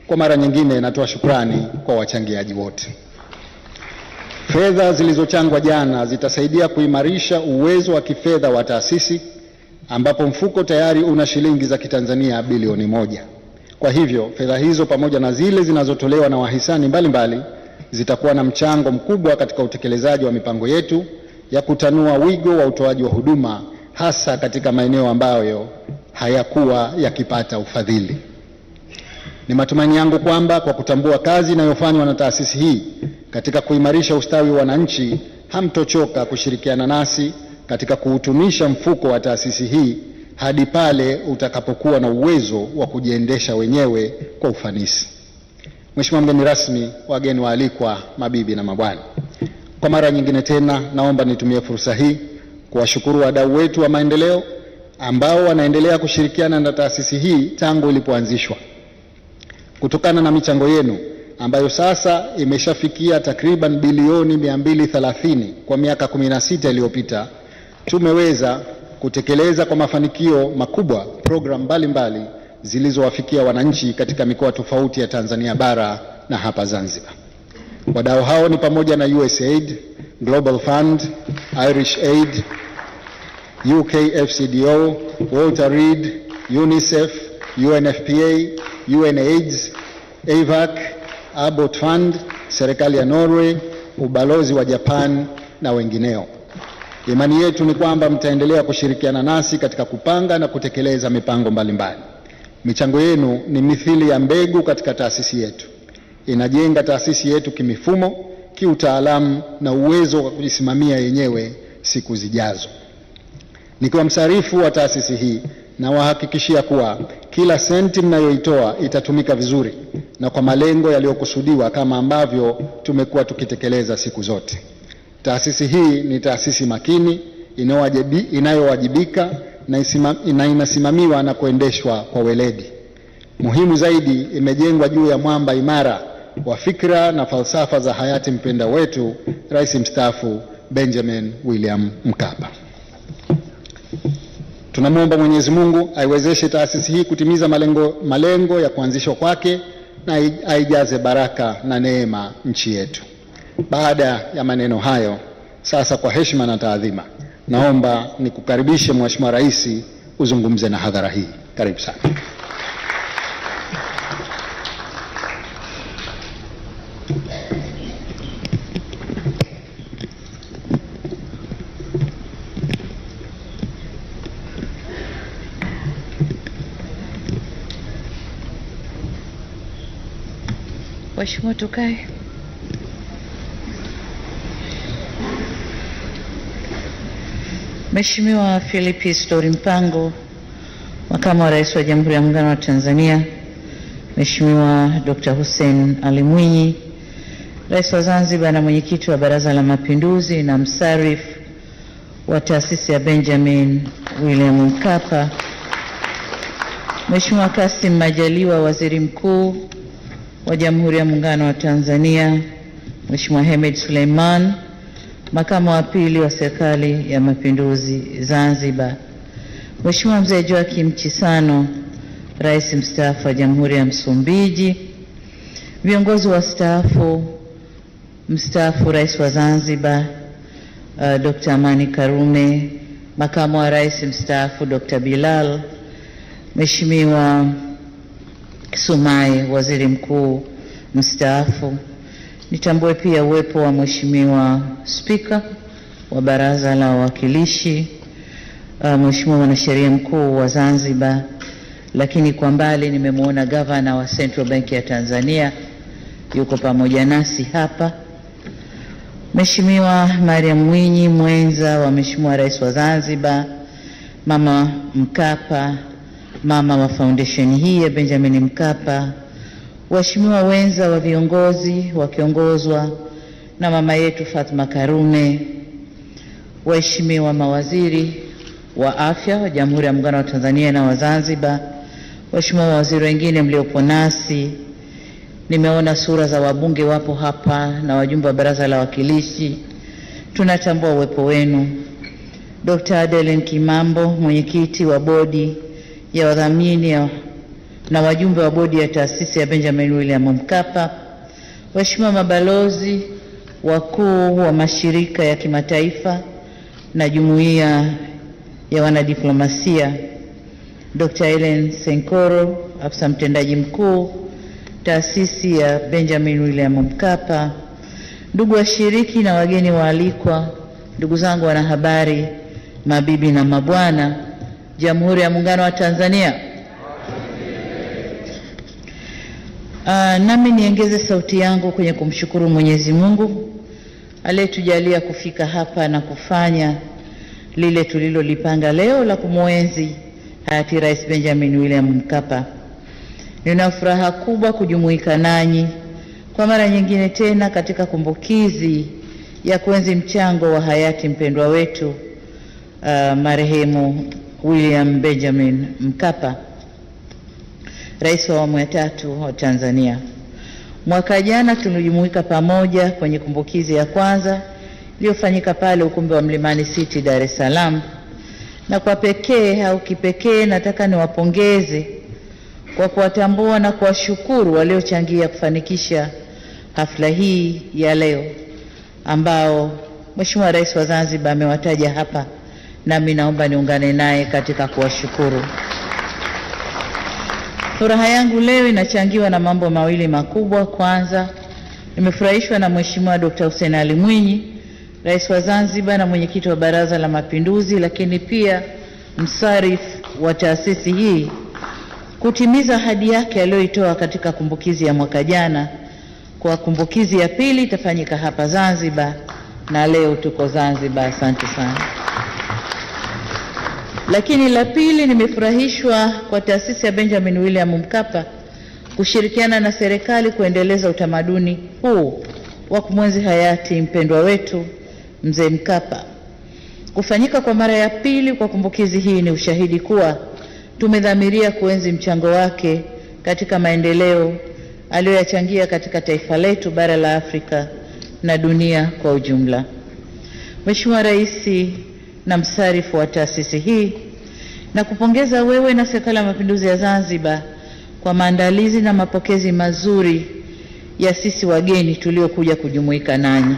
Kwa mara nyingine natoa shukrani kwa wachangiaji wote. Fedha zilizochangwa jana zitasaidia kuimarisha uwezo wa kifedha wa taasisi, ambapo mfuko tayari una shilingi za Kitanzania bilioni 1. Kwa hivyo fedha hizo pamoja na zile zinazotolewa na wahisani mbalimbali zitakuwa na mchango mkubwa katika utekelezaji wa mipango yetu ya kutanua wigo wa utoaji wa huduma, hasa katika maeneo ambayo hayakuwa yakipata ufadhili. Ni matumaini yangu kwamba kwa kutambua kazi inayofanywa na taasisi hii katika kuimarisha ustawi wa wananchi, hamtochoka kushirikiana nasi katika kuutumisha mfuko wa taasisi hii hadi pale utakapokuwa na uwezo wa kujiendesha wenyewe kwa ufanisi. Mheshimiwa mgeni rasmi, wageni waalikwa, mabibi na mabwana, kwa mara nyingine tena naomba nitumie fursa hii kuwashukuru wadau wetu wa maendeleo ambao wanaendelea kushirikiana na taasisi hii tangu ilipoanzishwa. Kutokana na michango yenu ambayo sasa imeshafikia takriban bilioni 230 kwa miaka 16 iliyopita, tumeweza kutekeleza kwa mafanikio makubwa programu mbalimbali zilizowafikia wananchi katika mikoa tofauti ya Tanzania bara na hapa Zanzibar. Wadau hao ni pamoja na USAID, Global Fund, Irish Aid, UKFCDO, Walter Reed, UNICEF, UNFPA, UNAIDS, AVAC, Abbott Fund, serikali ya Norway, ubalozi wa Japan na wengineo. Imani yetu ni kwamba mtaendelea kushirikiana nasi katika kupanga na kutekeleza mipango mbalimbali. Michango yenu ni mithili ya mbegu katika taasisi yetu. Inajenga taasisi yetu kimifumo, kiutaalamu na uwezo wa kujisimamia yenyewe siku zijazo. Nikiwa msarifu wa taasisi hii, na wahakikishia kuwa kila senti mnayoitoa itatumika vizuri na kwa malengo yaliyokusudiwa kama ambavyo tumekuwa tukitekeleza siku zote. Taasisi hii ni taasisi makini, inayowajibika na inasimamiwa na kuendeshwa kwa weledi. Muhimu zaidi, imejengwa juu ya mwamba imara wa fikra na falsafa za hayati mpenda wetu Rais mstaafu Benjamin William Mkapa. Tunamwomba Mwenyezi Mungu aiwezeshe taasisi hii kutimiza malengo ya kuanzishwa kwake na aijaze baraka na neema nchi yetu. Baada ya maneno hayo, sasa kwa heshima na taadhima, naomba nikukaribishe Mheshimiwa Rais uzungumze na hadhara hii. Karibu sana. Mheshimiwa, tukae. Mheshimiwa Philip Story Mpango, Makamu wa Rais wa Jamhuri ya Muungano wa Tanzania, Mheshimiwa Dr. Hussein Ali Mwinyi, Rais wa Zanzibar na Mwenyekiti wa Baraza la Mapinduzi na msarifu wa Taasisi ya Benjamin William Mkapa, Mheshimiwa Kassim Majaliwa, Waziri Mkuu wa Jamhuri ya Muungano wa Tanzania, Mheshimiwa Hemed Suleiman, makamu wa pili wa Serikali ya Mapinduzi Zanzibar, Mheshimiwa Mzee Joakim Chisano, Rais mstaafu wa Jamhuri ya Msumbiji, viongozi wastaafu, mstaafu Rais wa Zanzibar Dr. Amani Karume, makamu wa Rais mstaafu Dr. Bilal, Mheshimiwa Sumai, Waziri Mkuu mstaafu. Nitambue pia uwepo wa Mheshimiwa Spika wa Baraza la Wawakilishi, Mheshimiwa Mwanasheria Mkuu wa Zanzibar, lakini kwa mbali nimemwona Gavana wa Central Bank ya Tanzania yuko pamoja nasi hapa. Mheshimiwa Mariam Mwinyi, mwenza wa Mheshimiwa Rais wa Zanzibar, Mama Mkapa, mama wa foundation hii ya Benjamin Mkapa, waheshimiwa wenza wa viongozi wakiongozwa na mama yetu Fatma Karume, waheshimiwa mawaziri wa afya wa Jamhuri ya Muungano wa Tanzania na wa Zanzibar, waheshimiwa mawaziri wengine mliopo nasi, nimeona sura za wabunge wapo hapa na wajumbe wa Baraza la Wawakilishi, tunatambua uwepo wenu. Dr. Adeline Kimambo, mwenyekiti wa bodi ya wadhamini na wajumbe wa bodi ya taasisi ya Benjamin William Mkapa, waheshimiwa mabalozi wakuu wa mashirika ya kimataifa na jumuiya ya wanadiplomasia, Dr. Ellen Senkoro, afisa mtendaji mkuu taasisi ya Benjamin William Mkapa, ndugu washiriki na wageni waalikwa, ndugu zangu wanahabari, mabibi na mabwana, Jamhuri ya Muungano wa Tanzania. Nami niongeze sauti yangu kwenye kumshukuru Mwenyezi Mungu aliyetujalia kufika hapa na kufanya lile tulilolipanga leo la kumuenzi hayati Rais Benjamin William Mkapa. Nina furaha kubwa kujumuika nanyi kwa mara nyingine tena katika kumbukizi ya kuenzi mchango wa hayati mpendwa wetu marehemu William Benjamin Mkapa, Rais wa awamu ya 3 wa Tanzania. Mwaka jana tulijumuika pamoja kwenye kumbukizi ya kwanza iliyofanyika pale ukumbi wa Mlimani City, Dar es Salaam, na kwa pekee au kipekee nataka niwapongeze kwa kuwatambua na kuwashukuru waliochangia kufanikisha hafla hii ya leo, ambao Mheshimiwa Rais wa Zanzibar amewataja hapa, nami naomba niungane naye katika kuwashukuru. Furaha yangu leo inachangiwa na mambo mawili makubwa. Kwanza, nimefurahishwa na Mheshimiwa Dr. Hussein Ali Mwinyi, Rais wa Zanzibar na mwenyekiti wa Baraza la Mapinduzi, lakini pia msarifu wa taasisi hii, kutimiza ahadi yake aliyoitoa katika kumbukizi ya mwaka jana. Kwa kumbukizi ya pili itafanyika hapa Zanzibar, na leo tuko Zanzibar. Asante sana. Lakini la pili, nimefurahishwa kwa taasisi ya Benjamin William Mkapa kushirikiana na serikali kuendeleza utamaduni huu wa kumwenzi hayati mpendwa wetu Mzee Mkapa. Kufanyika kwa mara ya pili kwa kumbukizi hii ni ushahidi kuwa tumedhamiria kuenzi mchango wake katika maendeleo aliyoyachangia katika taifa letu, bara la Afrika na dunia kwa ujumla. Mheshimiwa Rais na msarifu wa taasisi hii, na kupongeza wewe na Serikali ya Mapinduzi ya Zanzibar kwa maandalizi na mapokezi mazuri ya sisi wageni tuliokuja kujumuika nanyi.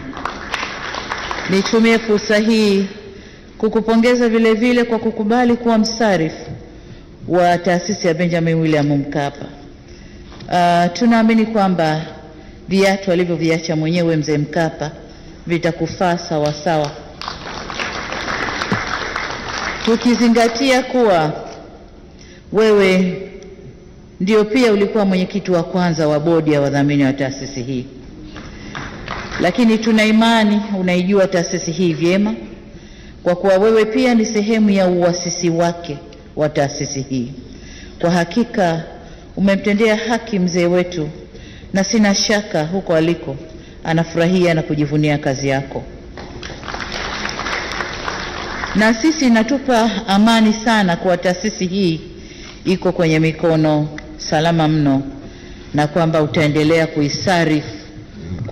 Nitumie fursa hii kukupongeza vile vile kwa kukubali kuwa msarifu wa taasisi ya Benjamin William Mkapa. Tunaamini kwamba viatu alivyoviacha mwenyewe Mzee Mkapa vitakufaa sawa sawa, tukizingatia kuwa wewe ndio pia ulikuwa mwenyekiti wa kwanza wa bodi ya wadhamini wa taasisi hii. Lakini tuna imani unaijua taasisi hii vyema, kwa kuwa wewe pia ni sehemu ya uasisi wake wa taasisi hii. Kwa hakika umemtendea haki mzee wetu, na sina shaka huko aliko anafurahia na kujivunia kazi yako. Na sisi inatupa amani sana kwa taasisi hii iko kwenye mikono salama mno, na kwamba utaendelea kuisarifu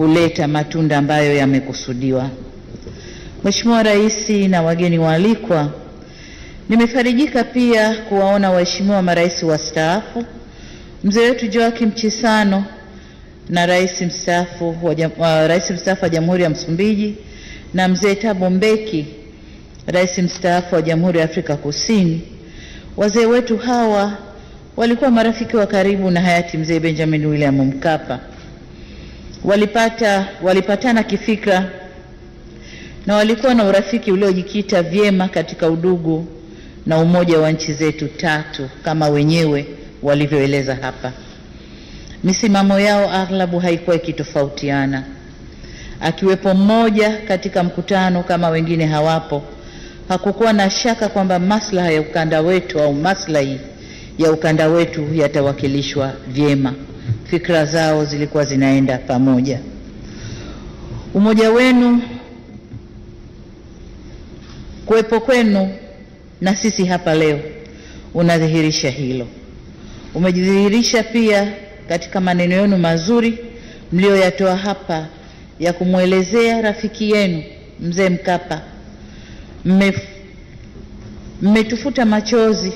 kuleta matunda ambayo yamekusudiwa. Mheshimiwa Rais na wageni waalikwa, nimefarijika pia kuwaona waheshimiwa marais wastaafu, mzee wetu Joakim Chissano na rais mstaafu wa Jamhuri ya Msumbiji, na mzee Thabo Mbeki, rais mstaafu wa Jamhuri ya Afrika Kusini. Wazee wetu hawa walikuwa marafiki wa karibu na hayati mzee Benjamin William Mkapa. Walipatana kifikra na walikuwa na urafiki uliojikita vyema katika udugu na umoja wa nchi zetu tatu kama wenyewe walivyoeleza hapa. Misimamo yao aghlabu haikuwa ikitofautiana. Akiwepo mmoja katika mkutano kama wengine hawapo, hakukuwa na shaka kwamba maslahi ya ukanda wetu au maslahi ya ukanda wetu yatawakilishwa vyema. Fikra zao zilikuwa zinaenda pamoja. Umoja wenu, kuwepo kwenu na sisi hapa leo, unadhihirisha hilo. Umejidhihirisha pia katika maneno yenu mazuri mlioyatoa hapa ya kumwelezea rafiki yenu mzee Mkapa. Mmetufuta machozi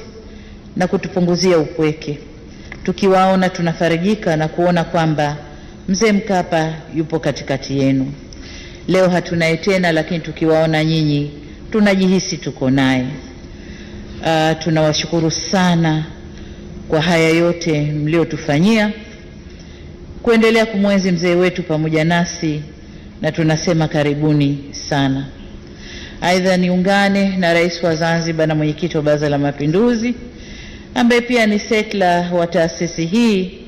na kutupunguzia upweke. Tukiwaona tunafarijika na kuona kwamba mzee Mkapa yupo katikati yenu. Leo hatunaye tena, lakini tukiwaona nyinyi tunajihisi tuko naye. Tunawashukuru sana kwa haya yote mliotufanyia, kuendelea kumwenzi mzee wetu pamoja nasi, na tunasema karibuni sana. Aidha, niungane na Rais wa Zanzibar na mwenyekiti wa Baraza la Mapinduzi ambaye pia ni setla wa taasisi hii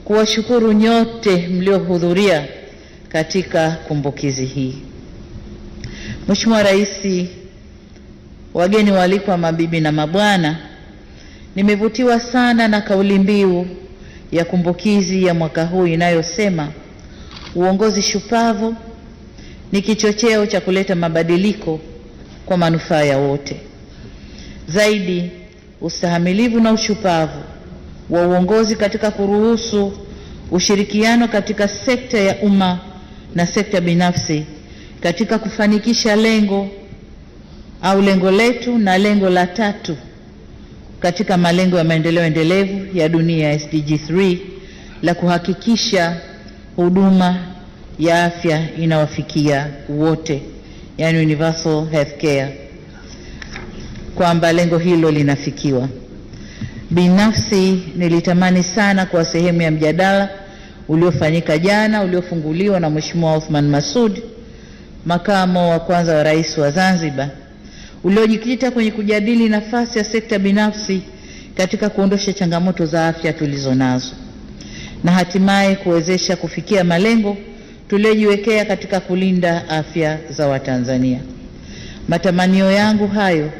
kuwashukuru nyote mliohudhuria katika kumbukizi hii. Mheshimiwa Rais, wageni waalikwa, mabibi na mabwana, nimevutiwa sana na kauli mbiu ya kumbukizi ya mwaka huu inayosema uongozi shupavu ni kichocheo cha kuleta mabadiliko kwa manufaa ya wote. Zaidi, ustahimilivu na ushupavu wa uongozi katika kuruhusu ushirikiano katika sekta ya umma na sekta binafsi katika kufanikisha lengo letu na lengo la tatu katika malengo ya maendeleo endelevu ya dunia SDG 3 la kuhakikisha huduma ya afya inawafikia wote, yani universal healthcare, kwamba lengo hilo linafikiwa. Binafsi nilitamani sana kwa sehemu ya mjadala uliofanyika jana, uliofunguliwa na Mheshimiwa Othman Masoud, makamo wa kwanza wa rais wa Zanzibar, uliojikita kwenye kujadili nafasi ya sekta binafsi katika kuondosha changamoto za afya tulizonazo na hatimaye kuwezesha kufikia malengo tuliojiwekea katika kulinda afya za Watanzania. Matamanio yangu hayo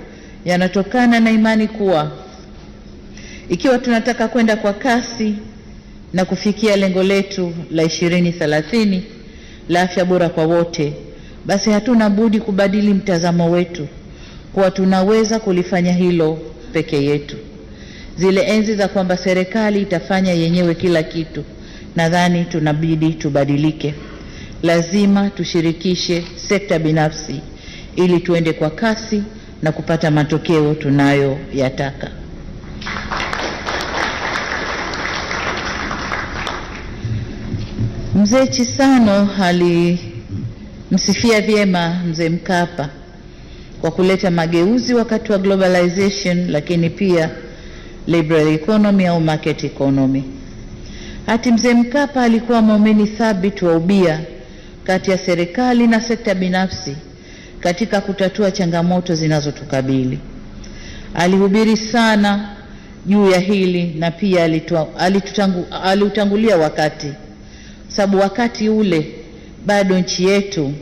yanatokana na imani kuwa ikiwa tunataka kwenda kwa kasi na kufikia lengo letu la 2030 la afya bora kwa wote, basi hatuna budi kubadili mtazamo wetu kwa tunaweza kulifanya hilo peke yetu. Zile enzi za kwamba serikali itafanya yenyewe kila kitu, nadhani tunabidi tubadilike. Lazima tushirikishe sekta binafsi ili tuende kwa kasi na kupata matokeo tunayoyataka. Mzee Chissano alimsifia vyema mzee Mkapa kwa kuleta mageuzi wakati wa globalization, lakini pia liberal economy au market economy. Hati mzee Mkapa alikuwa muumini thabiti wa ubia kati ya serikali na sekta binafsi katika kutatua changamoto zinazotukabili. Alihubiri sana juu ya hili na pia aliutangulia wakati, sababu wakati ule bado nchi yetu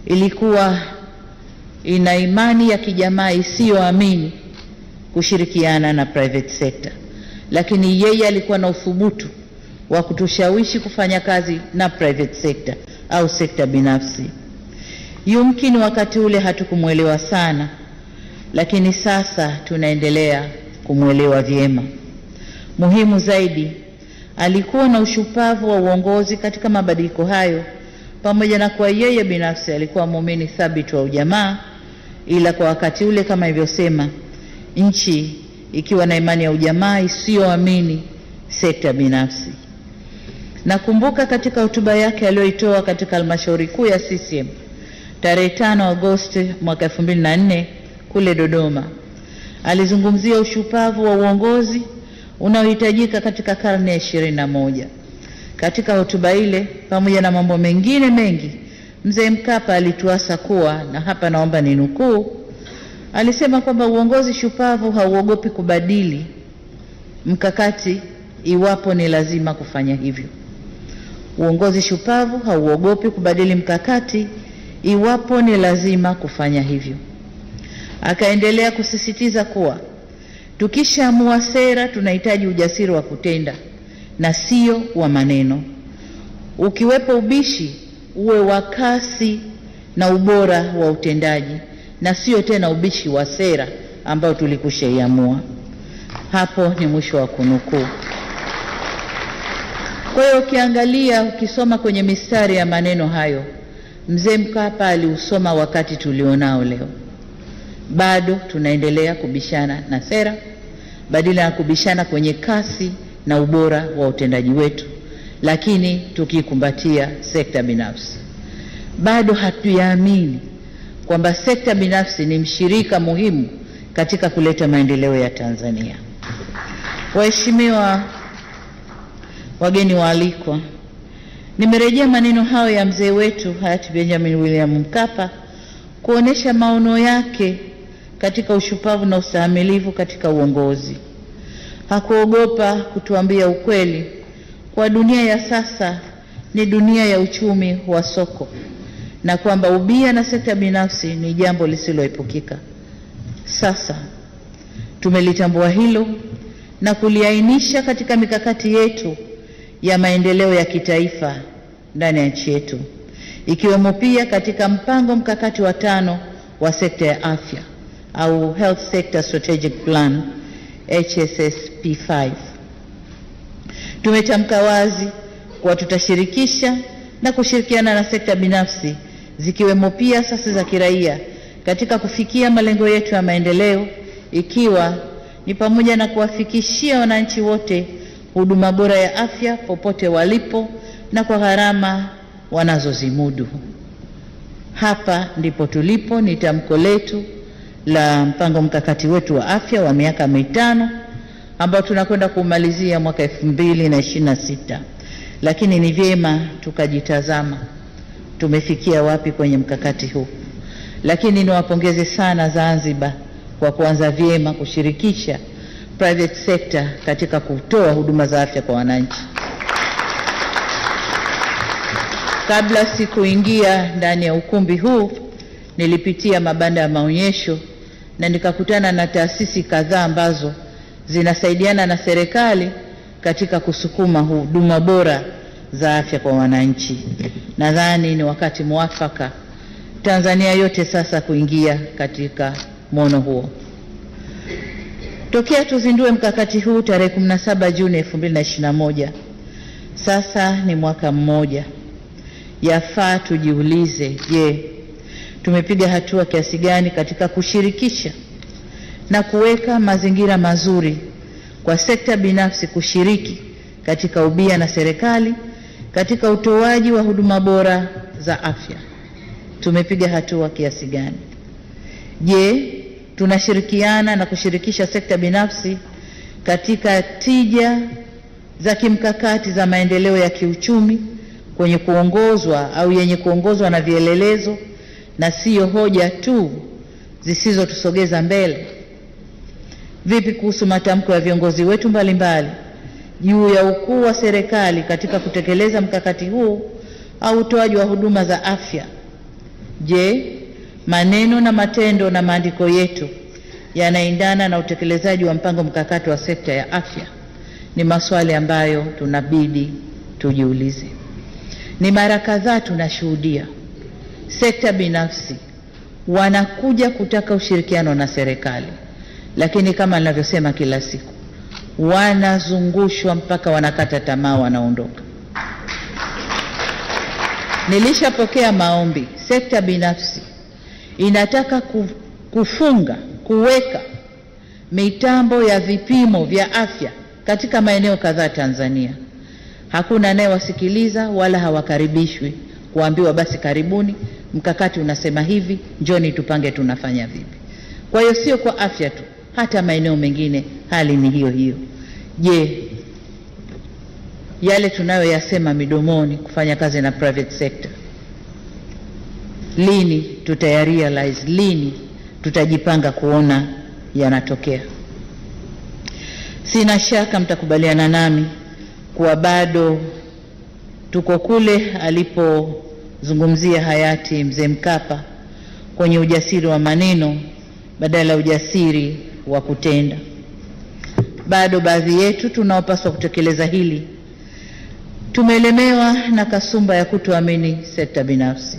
ilikuwa ina imani ya kijamaa isiyoamini kushirikiana na private sector, lakini yeye alikuwa na uthubutu wa kutushawishi kufanya kazi na private sector au sekta binafsi. Yumkini wakati ule hatukumuelewa sana, lakini sasa tunaendelea kumuelewa vyema. Muhimu zaidi, alikuwa na ushupavu wa uongozi katika mabadiliko hayo, pamoja na kuwa yeye binafsi alikuwa muumini thabiti wa ujamaa, ila kwa wakati ule, kama ilivyosema, nchi ikiwa na imani ya ujamaa isiyoamini sekta binafsi. Nakumbuka katika hotuba yake aliyoitoa katika halmashauri kuu ya CCM tarehe 5 Agosti mwaka 2004 kule Dodoma, alizungumzia ushupavu wa uongozi unaohitajika katika karne ya 21. Katika hotuba ile, pamoja na mambo mengine mengi, Mzee Mkapa alituasa kuwa, na hapa naomba ninukuu, alisema kwamba uongozi shupavu hauogopi kubadili mkakati iwapo ni lazima kufanya hivyo. Uongozi shupavu hauogopi kubadili mkakati iwapo ni lazima kufanya hivyo. Akaendelea kusisitiza kuwa tukishaamua sera, tunahitaji ujasiri wa kutenda na sio wa maneno. Ukiwepo ubishi, uwe wa kasi na ubora wa utendaji, na sio tena ubishi wa sera ambao tulikushaiamua. Hapo ni mwisho wa kunukuu. Kwa hiyo ukiangalia, ukisoma kwenye mistari ya maneno hayo, Mzee Mkapa aliusoma wakati tulionao leo. Bado tunaendelea kubishana na sera badala ya kubishana kwenye kasi na ubora wa utendaji wetu, lakini tukikumbatia sekta binafsi. Bado hatuyaamini kwamba sekta binafsi ni mshirika muhimu katika kuleta maendeleo ya Tanzania. Waheshimiwa wageni waalikwa, nimerejea maneno hayo ya mzee wetu hayati Benjamin William Mkapa kuonesha maono yake katika ushupavu na ustahimilivu katika uongozi. Hakuogopa kutuambia ukweli kwa dunia ya sasa ni dunia ya uchumi wa soko, na kwamba ubia na sekta binafsi ni jambo lisiloepukika. Sasa tumelitambua hilo na kuliainisha katika mikakati yetu ya maendeleo ya kitaifa ndani ya nchi yetu, ikiwemo pia katika mpango mkakati wa 5 wa sekta ya afya au Health Sector Strategic Plan HSSP5. Tumetamka wazi kuwa tutashirikisha na kushirikiana na sekta binafsi, zikiwemo pia asasi za kiraia, katika kufikia malengo yetu ya maendeleo, ikiwa ni pamoja na kuwafikishia wananchi wote huduma bora ya afya popote walipo na kwa gharama wanazozimudu. Hapa ndipo tulipo. Ni tamko letu la mpango mkakati wetu wa afya wa miaka 5 ambao tunakwenda kumalizia mwaka 2026. Lakini ni vyema tukajitazama tumefikia wapi kwenye mkakati huu. Lakini niwapongeze sana Zanzibar kwa kuanza vyema kushirikisha private sector katika kutoa huduma za afya kwa wananchi. Kabla sikuingia ndani ya ukumbi huu, nilipitia mabanda ya maonyesho na nikakutana na taasisi kadhaa ambazo zinasaidiana na serikali katika kusukuma huduma bora za afya kwa wananchi. Nadhani ni wakati mwafaka Tanzania yote sasa kuingia katika mwono huo. Tokea tuzindue mkakati huu tarehe 17 Juni 2021, sasa ni mwaka mmoja. Yafaa tujiulize, je, tumepiga hatua kiasi gani katika kushirikisha na kuweka mazingira mazuri kwa sekta binafsi kushiriki katika ubia na serikali katika utoaji wa huduma bora za afya? Tumepiga hatua kiasi gani? Je, tunashirikiana na kushirikisha sekta binafsi katika tija za kimkakati za maendeleo ya kiuchumi kwenye kuongozwa au yenye kuongozwa na vielelezo na sio hoja tu zisizotusogeza mbele? Vipi kuhusu matamko ya viongozi wetu mbalimbali juu ya ukuu wa serikali katika kutekeleza mkakati huu au utoaji wa huduma za afya? Je, maneno na matendo na maandiko yetu yanaendana na utekelezaji wa mpango mkakati wa sekta ya afya? Ni maswali ambayo tunabidi tujiulize. Ni mara kadhaa tunashuhudia sekta binafsi wanakuja kutaka ushirikiano na serikali, lakini kama ninavyosema kila siku, wanazungushwa mpaka wanakata tamaa, wanaondoka. Nilishapokea maombi, sekta binafsi inataka kuweka mitambo ya vipimo vya afya katika maeneo kadhaa Tanzania. Hakuna anayewasikiliza wala hawakaribishwi, kuambiwa basi karibuni, mkakati unasema hivi, njoni tupange tunafanya vipi. Kwa hiyo sio kwa afya tu, hata maeneo mengine hali ni hiyo hiyo. Je, yale tunayoyasema midomoni kufanya kazi na private sector, lini tutayarealize, lini tutajipanga kuona yanatokea? Sina shaka mtakubaliana nami kuwa bado tuko kule alipozungumzia hayati mzee Mkapa, kwenye ujasiri wa maneno badala ya ujasiri wa kutenda. Bado baadhi yetu tunaopaswa kutekeleza hili tumelemewa na kasumba ya kutoamini sekta binafsi.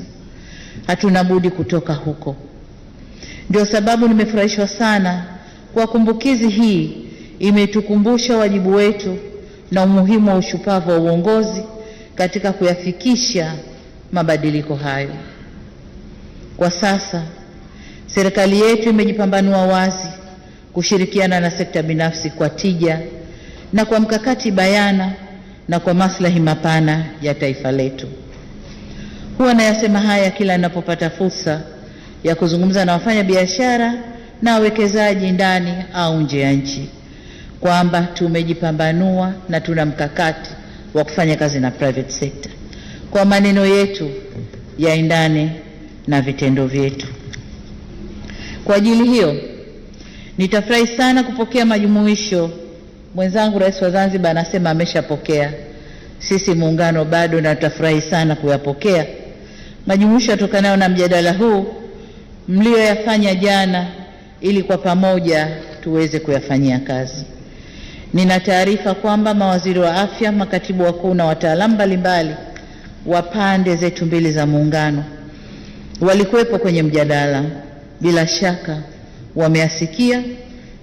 Hatuna budi kutoka huko. Ndio sababu nimefurahishwa sana kwa kumbukizi hii imetukumbusha wajibu wetu na umuhimu wa ushupavu wa uongozi katika kuyafikisha mabadiliko hayo. Kwa sasa serikali yetu imejipambanua wazi kushirikiana na sekta binafsi kwa tija na kwa mkakati bayana na kwa maslahi mapana ya taifa letu. Huwa nayasema haya kila ninapopata fursa ya kuzungumza na wafanya biashara na wawekezaji ndani au nje ya nchi, kwamba tumejipambanua na tuna mkakati wa kufanya kazi na private sector. Kwa maneno yetu yaendane na vitendo vyetu. Kwa ajili hiyo nitafurahi sana kupokea majumuisho. Mwenzangu Rais wa Zanzibar anasema ameshapokea. Sisi muungano bado, na tutafurahi sana kuyapokea majumuisho yatokanayo na mjadala huu mlioyafanya jana, ili kwa pamoja tuweze kuyafanyia kazi. Nina taarifa kwamba mawaziri wa afya, makatibu wakuu na wataalamu mbalimbali wa pande zetu mbili za muungano walikuwepo kwenye mjadala. Bila shaka wameasikia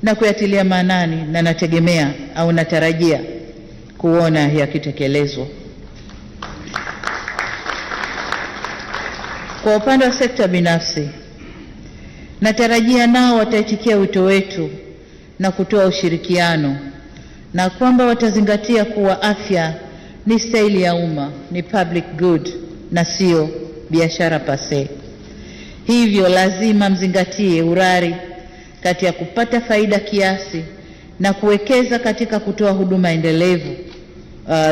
na kuyatilia maanani, na nategemea au natarajia kuona yakitekelezwa. Kwa upande wa sekta binafsi, natarajia nao wataitikia wito wetu na kutoa ushirikiano, na kwamba watazingatia kuwa afya ni staili ya umma, ni public good na sio biashara pase. Hivyo lazima mzingatie urari kati ya kupata faida kiasi na kuwekeza katika kutoa huduma endelevu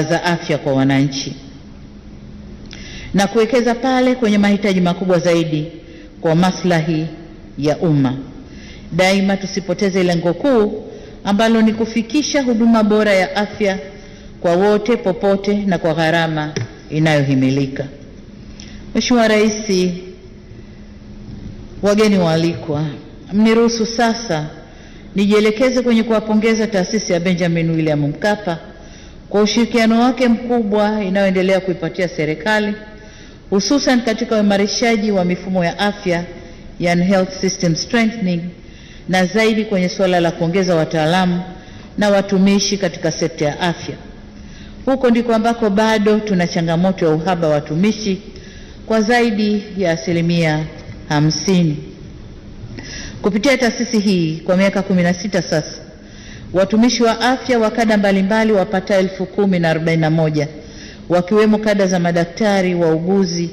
za afya kwa wananchi, na kuwekeza pale kwenye mahitaji makubwa zaidi kwa maslahi ya umma. Daima tusipoteze lengo kuu ambalo ni kufikisha huduma bora ya afya kwa wote, popote na kwa gharama inayohimilika. Mheshimiwa Rais, wageni waalikwa, mniruhusu sasa nijielekeze kwenye kuwapongeza taasisi ya Benjamin William Mkapa kwa ushirikiano wake mkubwa inayoendelea kuipatia serikali, hususan katika uimarishaji wa mifumo ya afya, yani health system strengthening, na zaidi kwenye suala la kuongeza wataalamu na watumishi katika sekta ya afya. Huko ndiko ambako bado tuna changamoto ya uhaba wa watumishi kwa zaidi ya 50%. Kupitia taasisi hii kwa miaka 16 sasa, watumishi wa afya wa kada mbalimbali wapata 10,041, wakiwemo kada za madaktari, wauguzi,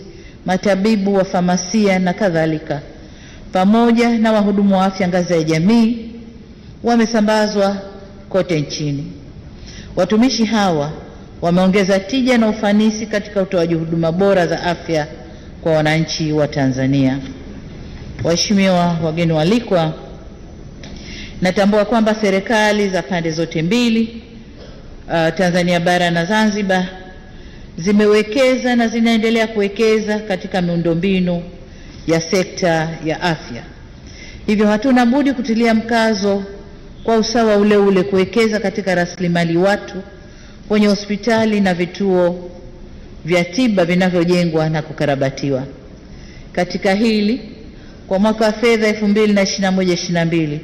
matabibu, wa famasia na kadhalika, pamoja na wahudumu wa afya ngazi ya jamii, wamesambazwa kote nchini. Watumishi hawa wameongeza tija na ufanisi katika utoaji huduma bora za afya kwa wananchi wa Tanzania. Waheshimiwa wageni waalikwa, natambua kwamba serikali za pande zote mbili, Tanzania bara na Zanzibar, zimewekeza na zinaendelea kuwekeza katika miundombinu ya sekta ya afya. Hivyo hatuna budi kutilia mkazo kwa usawa ule ule kuwekeza katika rasilimali watu kwenye hospitali na vituo vya tiba vinavyojengwa na kukarabatiwa. Katika hili, kwa mwaka wa fedha 2021/22,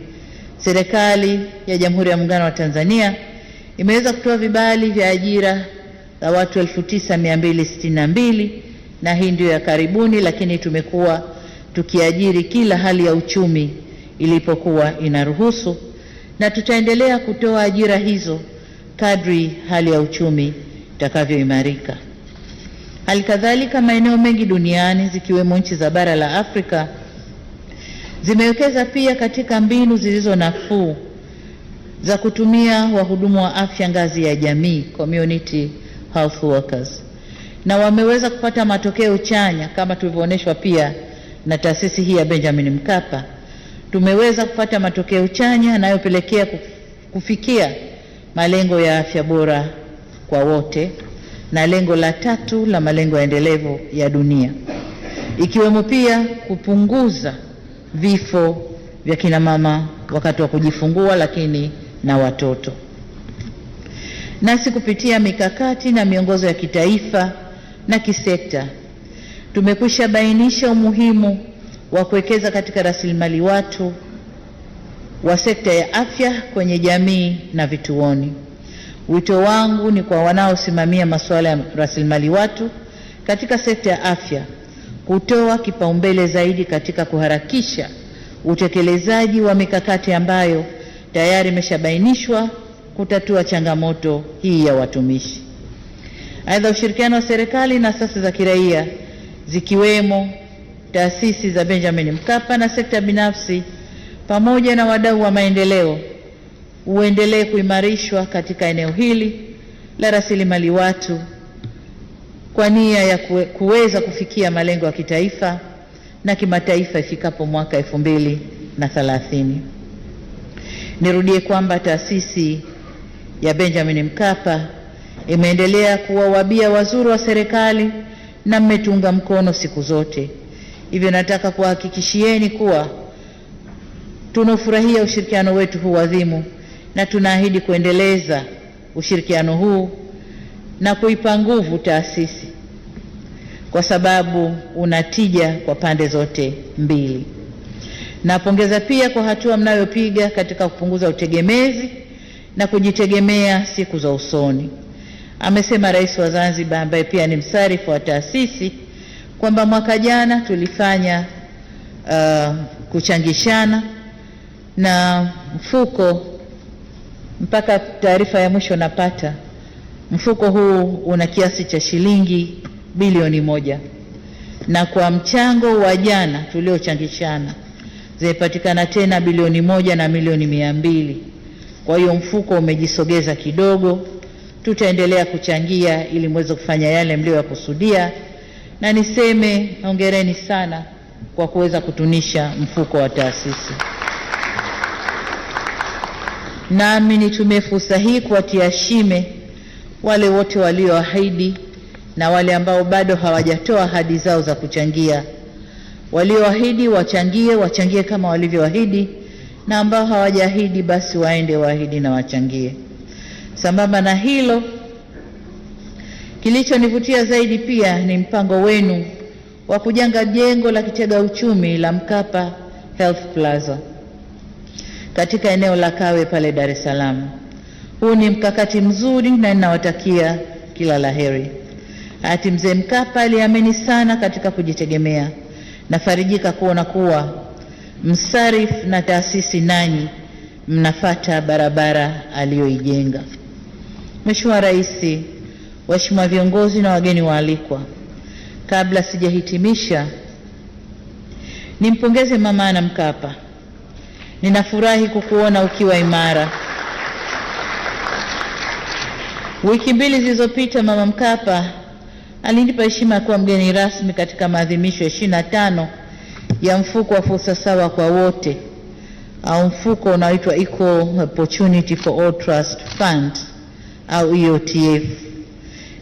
serikali ya Jamhuri ya Muungano wa Tanzania imeweza kutoa vibali vya ajira za watu 9262 na hii ndio ya karibuni, lakini tumekuwa tukiajiri kila hali ya uchumi ilipokuwa inaruhusu, na tutaendelea kutoa ajira hizo kadri hali ya uchumi itakavyoimarika. Halikadhalika, maeneo mengi duniani zikiwemo nchi za bara la Afrika zimewekeza pia katika mbinu zilizo nafuu za kutumia wahudumu wa afya ngazi ya jamii, community health workers, na wameweza kupata matokeo chanya kama tulivyoonyeshwa pia na taasisi hii ya Benjamin Mkapa. Tumeweza kupata matokeo chanya yanayopelekea kufikia malengo ya afya bora kwa wote na lengo la 3 la malengo ya endelevu ya dunia, ikiwemo pia kupunguza vifo vya kina mama wakati wa kujifungua, lakini na watoto. Nasi kupitia mikakati na miongozo ya kitaifa na kisekta tumekwisha bainisha umuhimu wa kuwekeza katika rasilimali watu wa sekta ya afya kwenye jamii na vituoni. Wito wangu ni kwa wanaosimamia masuala ya rasilimali watu katika sekta ya afya kutoa kipaumbele zaidi katika kuharakisha utekelezaji wa mikakati ambayo tayari imeshabainishwa kutatua changamoto hii ya watumishi. Aidha, ushirikiano wa serikali na asasi za kiraia zikiwemo taasisi za Benjamin Mkapa na sekta binafsi pamoja na wadau wa maendeleo uendelee kuimarishwa katika eneo hili la rasilimali watu kwa nia ya kuweza kufikia malengo ya kitaifa na kimataifa ifikapo mwaka 2030. Nirudie kwamba taasisi ya Benjamin Mkapa imeendelea kuwa wabia wazuri wa serikali na mmetunga mkono siku zote. Hivyo nataka kuhakikishieni kuwa tunafurahia ushirikiano wetu huu adhimu na tunaahidi kuendeleza ushirikiano huu na kuipa nguvu taasisi kwa sababu unatija kwa pande zote mbili. Napongeza pia kwa hatua mnayopiga katika kupunguza utegemezi na kujitegemea siku za usoni. Amesema Rais wa Zanzibar ambaye pia ni msarifu wa taasisi kwamba mwaka jana tulifanya kuchangishana na mfuko, mpaka taarifa ya mwisho napata, mfuko huu una kiasi cha shilingi bilioni 1, na kwa mchango wa jana tuliochangishana zimepatikana tena bilioni 1 na milioni 200. Kwa hiyo mfuko umejisogeza kidogo. Tutaendelea kuchangia ili muweze kufanya yale mlioyakusudia, na niseme hongereni sana kwa kuweza kutunisha mfuko wa taasisi. Nami nitumie fursa hii kuwatia shime wale wote walioahidi na wale ambao bado hawajatoa ahadi zao za kuchangia. Walioahidi wachangie kama walivyoahidi, na ambao hawajaahidi basi waende waahidi na wachangie. Sambamba na hilo, kilichonivutia zaidi pia ni mpango wenu wa kujenga jengo la kitega uchumi la Mkapa Health Plaza katika eneo la Kawe pale Dar es Salaam. Huu ni mkakati mzuri na ninawatakia kila laheri. Hayati Mzee Mkapa aliamini sana katika kujitegemea. Nafarijika kuona kuwa msarifu na taasisi nanyi mnafata barabara aliyoijenga. Mheshimiwa Rais, waheshimiwa viongozi na wageni waalikwa, kabla sijahitimisha, nimpongeze Mama Ana Mkapa. Ninafurahi kukuona ukiwa imara. Wiki 2 zilizopita Mama Mkapa alinipa heshima kuwa mgeni rasmi katika maadhimisho ya 25 ya mfuko wa fursa sawa kwa wote, au mfuko unaoitwa Equal Opportunity for All Trust Fund au EOTF.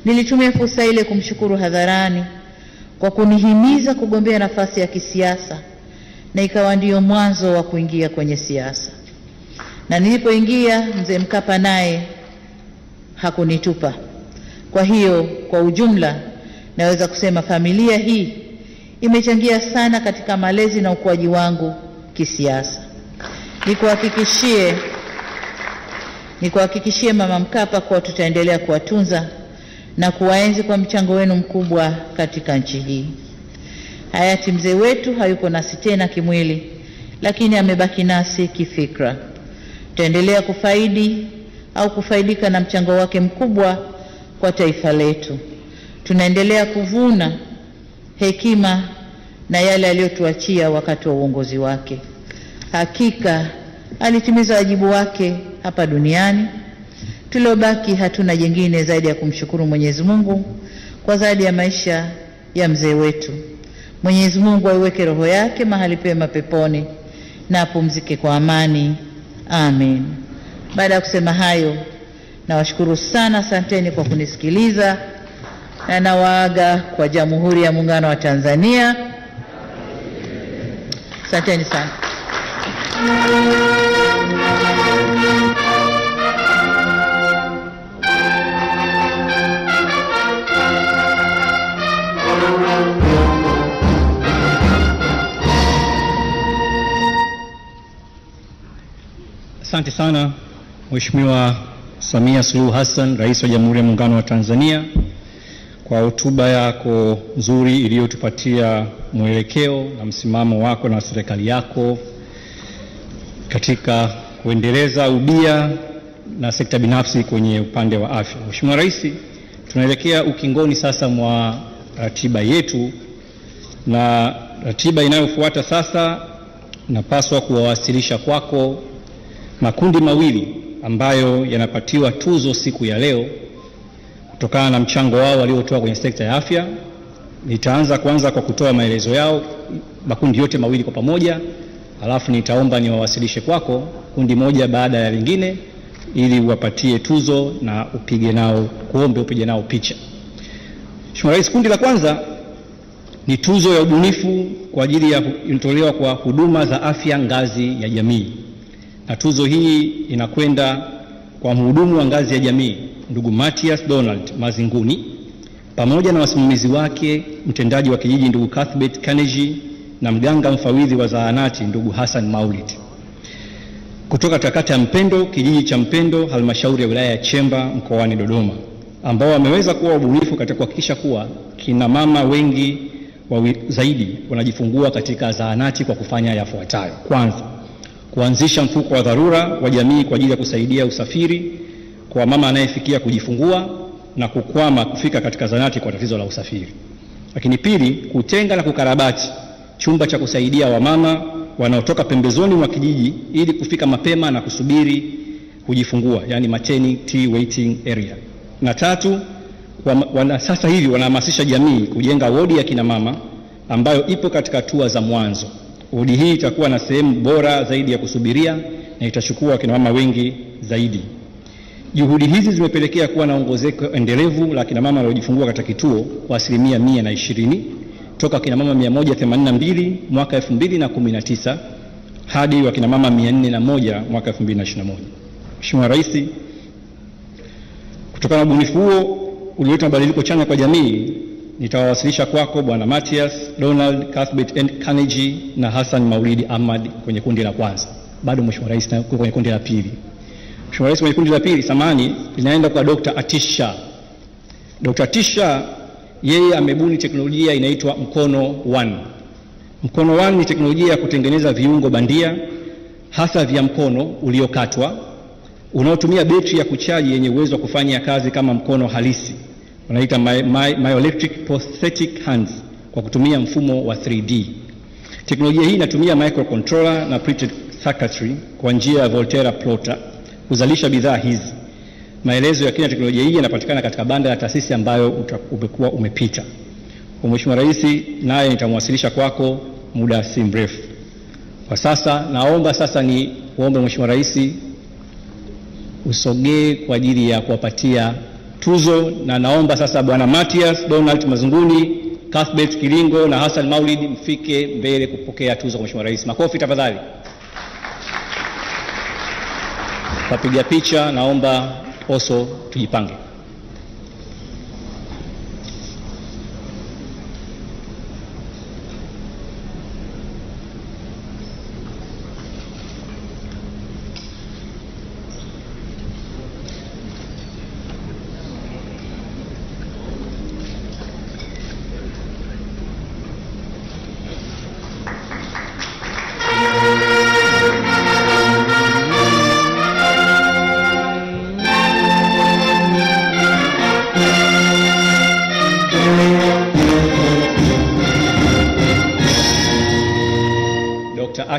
Nilitumia fursa ile kumshukuru hadharani kwa kunihimiza kugombea nafasi ya kisiasa, na ikawa ndio mwanzo wa kuingia kwenye siasa. Na nilipoingia Mzee Mkapa naye hakunitupa. Kwa hiyo kwa ujumla naweza kusema familia hii imechangia sana katika malezi na ukuaji wangu kisiasa. Nikuhakikishie Nikuhakikishie Mama Mkapa kuwa tutaendelea kuwatunza na kuwaenzi kwa mchango wenu mkubwa katika nchi hii. Hayati mzee wetu hayuko nasi tena kimwili, lakini amebaki nasi kifikra. Tutaendelea kufaidika na mchango wake mkubwa kwa taifa letu. Tunaendelea kuvuna hekima na yale aliyotuachia wakati wa uongozi wake. Hakika alitimiza wajibu wake hapa duniani. Tuliobaki hatuna jingine zaidi ya kumshukuru Mwenyezi Mungu kwa zawadi ya maisha ya mzee wetu. Mwenyezi Mungu aiweke roho yake mahali pema peponi na apumzike kwa amani. Amen. Baada ya kusema hayo, nawashukuru sana, asanteni kwa kunisikiliza, na nawaaga kwa Jamhuri ya Muungano wa Tanzania. Asanteni sana. Asante sana Mheshimiwa Samia Suluhu Hassan, Rais wa Jamhuri ya Muungano wa Tanzania, kwa hotuba yako nzuri iliyotupatia mwelekeo na msimamo wako na serikali yako katika kuendeleza ubia na sekta binafsi kwenye upande wa afya. Mheshimiwa Rais, tunaelekea ukingoni sasa mwa ratiba yetu, na ratiba inayofuata sasa napaswa kuwawasilisha kwako makundi mawili ambayo yanapatiwa tuzo siku ya leo kutokana na mchango wao waliotoa kwenye sekta ya afya. Nitaanza kwanza kwa kutoa maelezo yao makundi yote mawili kwa pamoja, alafu nitaomba niwawasilishe kwako kundi moja baada ya lingine ili uwapatie tuzo na upige nao picha. Mheshimiwa Rais, kundi la kwanza ni tuzo ya ubunifu kwa ajili ya kutolewa kwa huduma za afya ngazi ya jamii. Na tuzo hii inakwenda kwa mhudumu wa ngazi ya jamii ndugu Matias Donald Mazinguni, pamoja na wasimamizi wake mtendaji wa kijiji ndugu Cuthbert Kaneji na mganga mfawidhi wa zahanati ndugu Hassan Maulid, kutoka kata ya Mpendo, kijiji cha Mpendo, halmashauri ya wilaya ya Chemba, mkoani Dodoma, ambao wameweza kuwa wabunifu katika kuhakikisha kuwa kina mama wengi zaidi wanajifungua katika zahanati kwa kufanya yafuatayo. Kwanza, kuanzisha mfuko wa dharura wa jamii kwa ajili ya kusaidia usafiri kwa mama anayefikia kujifungua na kukwama kufika katika zahanati kwa tatizo la usafiri. Lakini pili, kutenga na kukarabati chumba cha kusaidia wamama wanaotoka pembezoni mwa kijiji ili kufika mapema na kusubiri kujifungua, yani maternity waiting area. Na tatu, sasa hivi wanahamasisha jamii kujenga wodi ya kina mama ambayo ipo katika hatua za mwanzo. Wodi hii itakuwa na sehemu bora zaidi ya kusubiria na itachukua kina mama wengi zaidi. Juhudi hizi zimepelekea kuwa na ongezeko endelevu la kina mama waliojifungua katika kituo kwa 120% toka kina mama 182 mwaka 2019 hadi wa kina mama 401 mwaka 2021. Mheshimiwa Rais, kutokana na ubunifu huo ulioleta mabadiliko chanya kwa jamii, nitawawasilisha kwako Bwana Matias Donald Cuthbert Kaneji na Hassan Maulidi Ahmad kwenye kundi la kwanza. Bado Mheshimiwa Rais, na kwenye kundi la pili. Mheshimiwa Rais, kwenye kundi la pili samani linaenda kwa Dr. Atisha. Dr. Atisha yeye amebuni teknolojia inaitwa Mkono 1. Mkono 1 ni teknolojia ya kutengeneza viungo bandia hasa vya mkono uliokatwa unaotumia betri ya kuchaji yenye uwezo wa kufanya kazi kama mkono halisi. Wanaita myoelectric prosthetic hands kwa kutumia mfumo wa 3D. Teknolojia hii inatumia microcontroller na printed circuitry kwa njia ya Volterra plotter kuzalisha bidhaa hizi. Maelezo ya kina teknolojia hii yanapatikana katika banda la taasisi ambayo umekuwa umepita. Mheshimiwa Rais, naye nitamwasilisha kwako muda si mrefu. Kwa sasa naomba kuomba Mheshimiwa Rais usogee kwa ajili ya kuwapatia tuzo, na naomba sasa Bwana Matias Donald Mazinguni, Cuthbert Kilingo na Hassan Maulid mfike mbele kupokea tuzo kwa Mheshimiwa Rais. Makofi tafadhali. Wapiga picha naomba oso tujipange.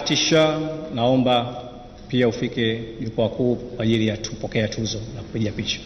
Atisha, naomba pia ufike jukwaa kuu kwa ajili ya kupokea tuzo na kupiga picha.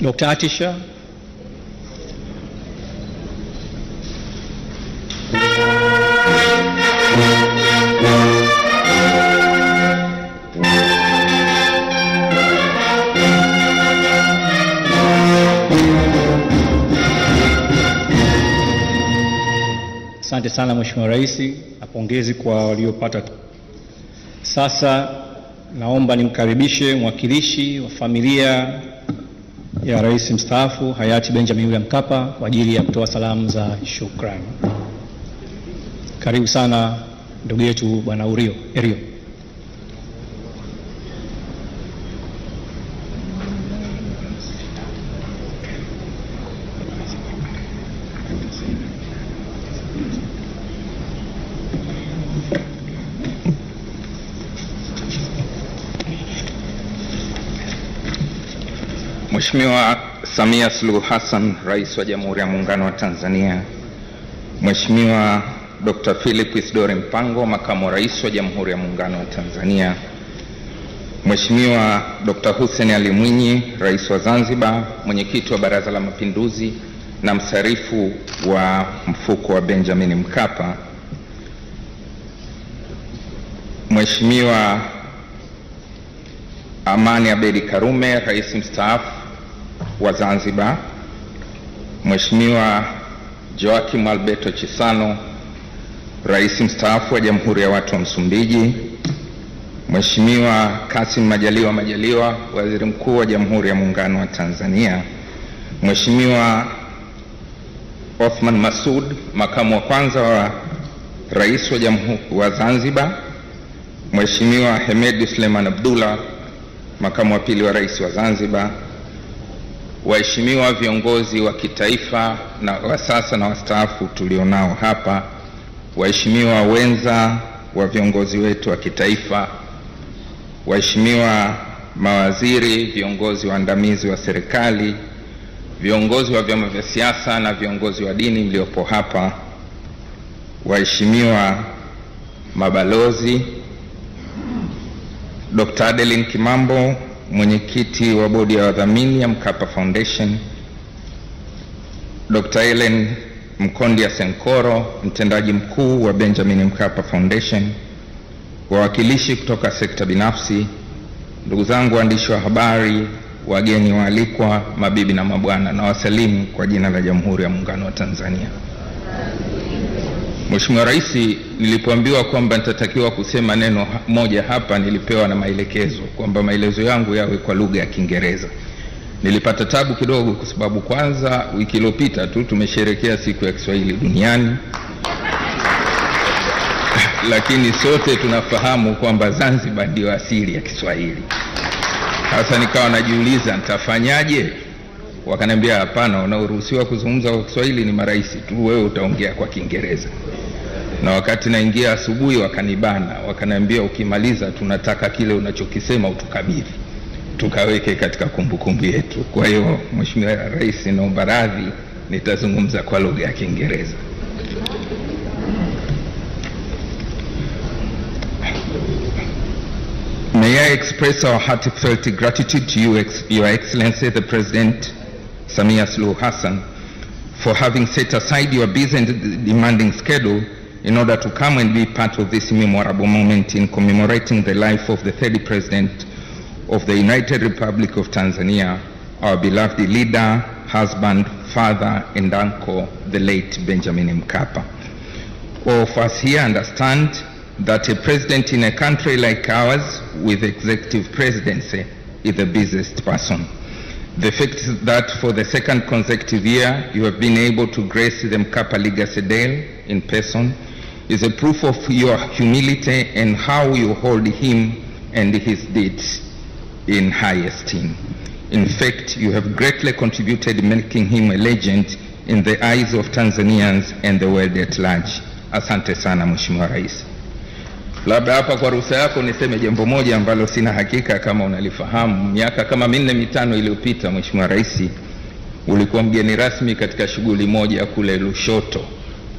Dr. Atisha. Asante sana Mheshimiwa Rais, na pongezi kwa waliopata. Sasa naomba nimkaribishe mwakilishi wa familia ya Rais mstaafu Hayati Benjamin William Mkapa kwa ajili ya kutoa salamu za shukrani. Karibu sana ndugu yetu Bwana Erio. Mheshimiwa Samia Suluhu Hassan, Rais wa Jamhuri ya Muungano wa Tanzania, Mheshimiwa Dr. Philip Isdori Mpango, Makamu wa Rais wa Jamhuri ya Muungano wa Tanzania, Mheshimiwa Dr. Hussein Ali Mwinyi, Rais wa Zanzibar, Mwenyekiti wa Baraza la Mapinduzi na msarifu wa mfuko wa Benjamin Mkapa, Mheshimiwa Amani Abedi Karume, Rais mstaafu wa Zanzibar, Mheshimiwa Joaquim Alberto Chisano, Rais mstaafu wa Jamhuri ya Watu wa Msumbiji, Mheshimiwa Kassim Majaliwa, Waziri Mkuu wa Jamhuri ya Muungano wa Tanzania, Mheshimiwa Othman Masoud, Makamu wa Kwanza wa Rais wa Zanzibar, Mheshimiwa Hemedi Suleiman Abdullah, Makamu wa Pili wa Rais wa Zanzibar, waheshimiwa viongozi wa kitaifa na wa sasa na wastaafu tulionao hapa, waheshimiwa wenza wa viongozi wetu wa kitaifa, waheshimiwa mawaziri, viongozi waandamizi wa serikali, viongozi wa vyama vya siasa na viongozi wa dini mliopo hapa, waheshimiwa mabalozi, Dr. Adeline Kimambo, mwenyekiti wa bodi ya wadhamini ya Mkapa Foundation, Dr. Ellen Mkondia Senkoro, mtendaji mkuu wa Benjamin Mkapa Foundation, wawakilishi kutoka sekta binafsi, ndugu zangu waandishi wa habari, wageni waalikwa, mabibi na mabwana, na wasalimu kwa jina la Jamhuri ya Muungano wa Tanzania. Mheshimiwa Rais, nilipoambiwa kwamba nitatakiwa kusema neno moja hapa, nilipewa na maelekezo kwamba maelezo yangu yawe kwa lugha ya Kiingereza. Nilipata tabu kidogo kwa sababu kwanza wiki iliyopita tu tumesherehekea siku ya Kiswahili duniani. Lakini sote tunafahamu kwamba Zanzibar ndio asili ya Kiswahili. Sasa nikawa najiuliza nitafanyaje? Wakaniambia hapana, unaoruhusiwa kuzungumza kwa Kiswahili ni marais tu, wewe utaongea kwa Kiingereza. Na wakati naingia asubuhi wakanibana, wakaniambia ukimaliza tunataka kile unachokisema utukabidhi, tukaweke katika kumbukumbu yetu. Kwa hiyo Mheshimiwa Rais, naomba radhi, nitazungumza kwa lugha ya Kiingereza. May I express our heartfelt gratitude to you, Your Excellency, the President Samia Suluhu Hassan, for having set aside your busy and demanding schedule in order to come and be part of this memorable moment in commemorating the life of the third President of the United Republic of Tanzania, our beloved leader, husband, father, and uncle, the late Benjamin Mkapa. All of us here understand that a president in a country like ours with executive presidency is the busiest person. The fact that for the second consecutive year you have been able to grace the Mkapa Legacy Day in person is a proof of your humility and how you hold him and his deeds in high esteem. In fact, you have greatly contributed making him a legend in the eyes of Tanzanians and the world at large. Asante sana Mheshimiwa Rais. Labda hapa kwa ruhusa yako niseme jambo moja ambalo sina hakika kama unalifahamu. Miaka kama 4-5 iliyopita, Mheshimiwa Rais, ulikuwa mgeni rasmi katika shughuli moja kule Lushoto.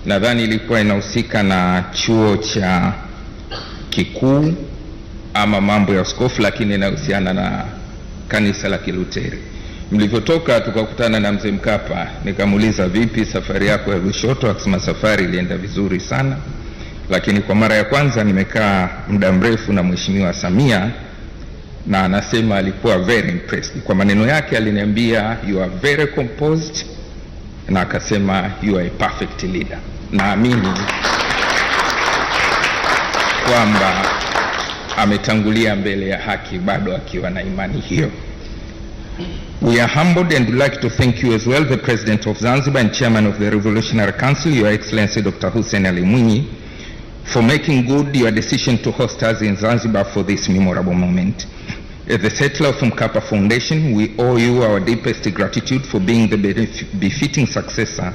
Nadhani ilikuwa inahusika na chuo cha kikuu ama mambo ya askofu, lakini inahusiana na kanisa la Kiluteri. Mlivyotoka tukakutana na mzee Mkapa, nikamuuliza vipi safari yako ya Lushoto, akasema safari ilienda vizuri sana. Lakini kwa mara ya kwanza nimekaa muda mrefu na Mheshimiwa Samia na anasema alikuwa very impressed. Kwa maneno yake aliniambia you are very composed na akasema you are a perfect leader. Naamini kwamba ametangulia mbele ya haki bado akiwa na imani hiyo. We are humbled and would like to thank you as well, the President of Zanzibar and Chairman of the Revolutionary Council, Your Excellency Dr. Hussein Ali Mwinyi, for making good your decision to host us in Zanzibar for this memorable moment. As the settler of Mkapa Foundation, we owe you our deepest gratitude for being the befitting successor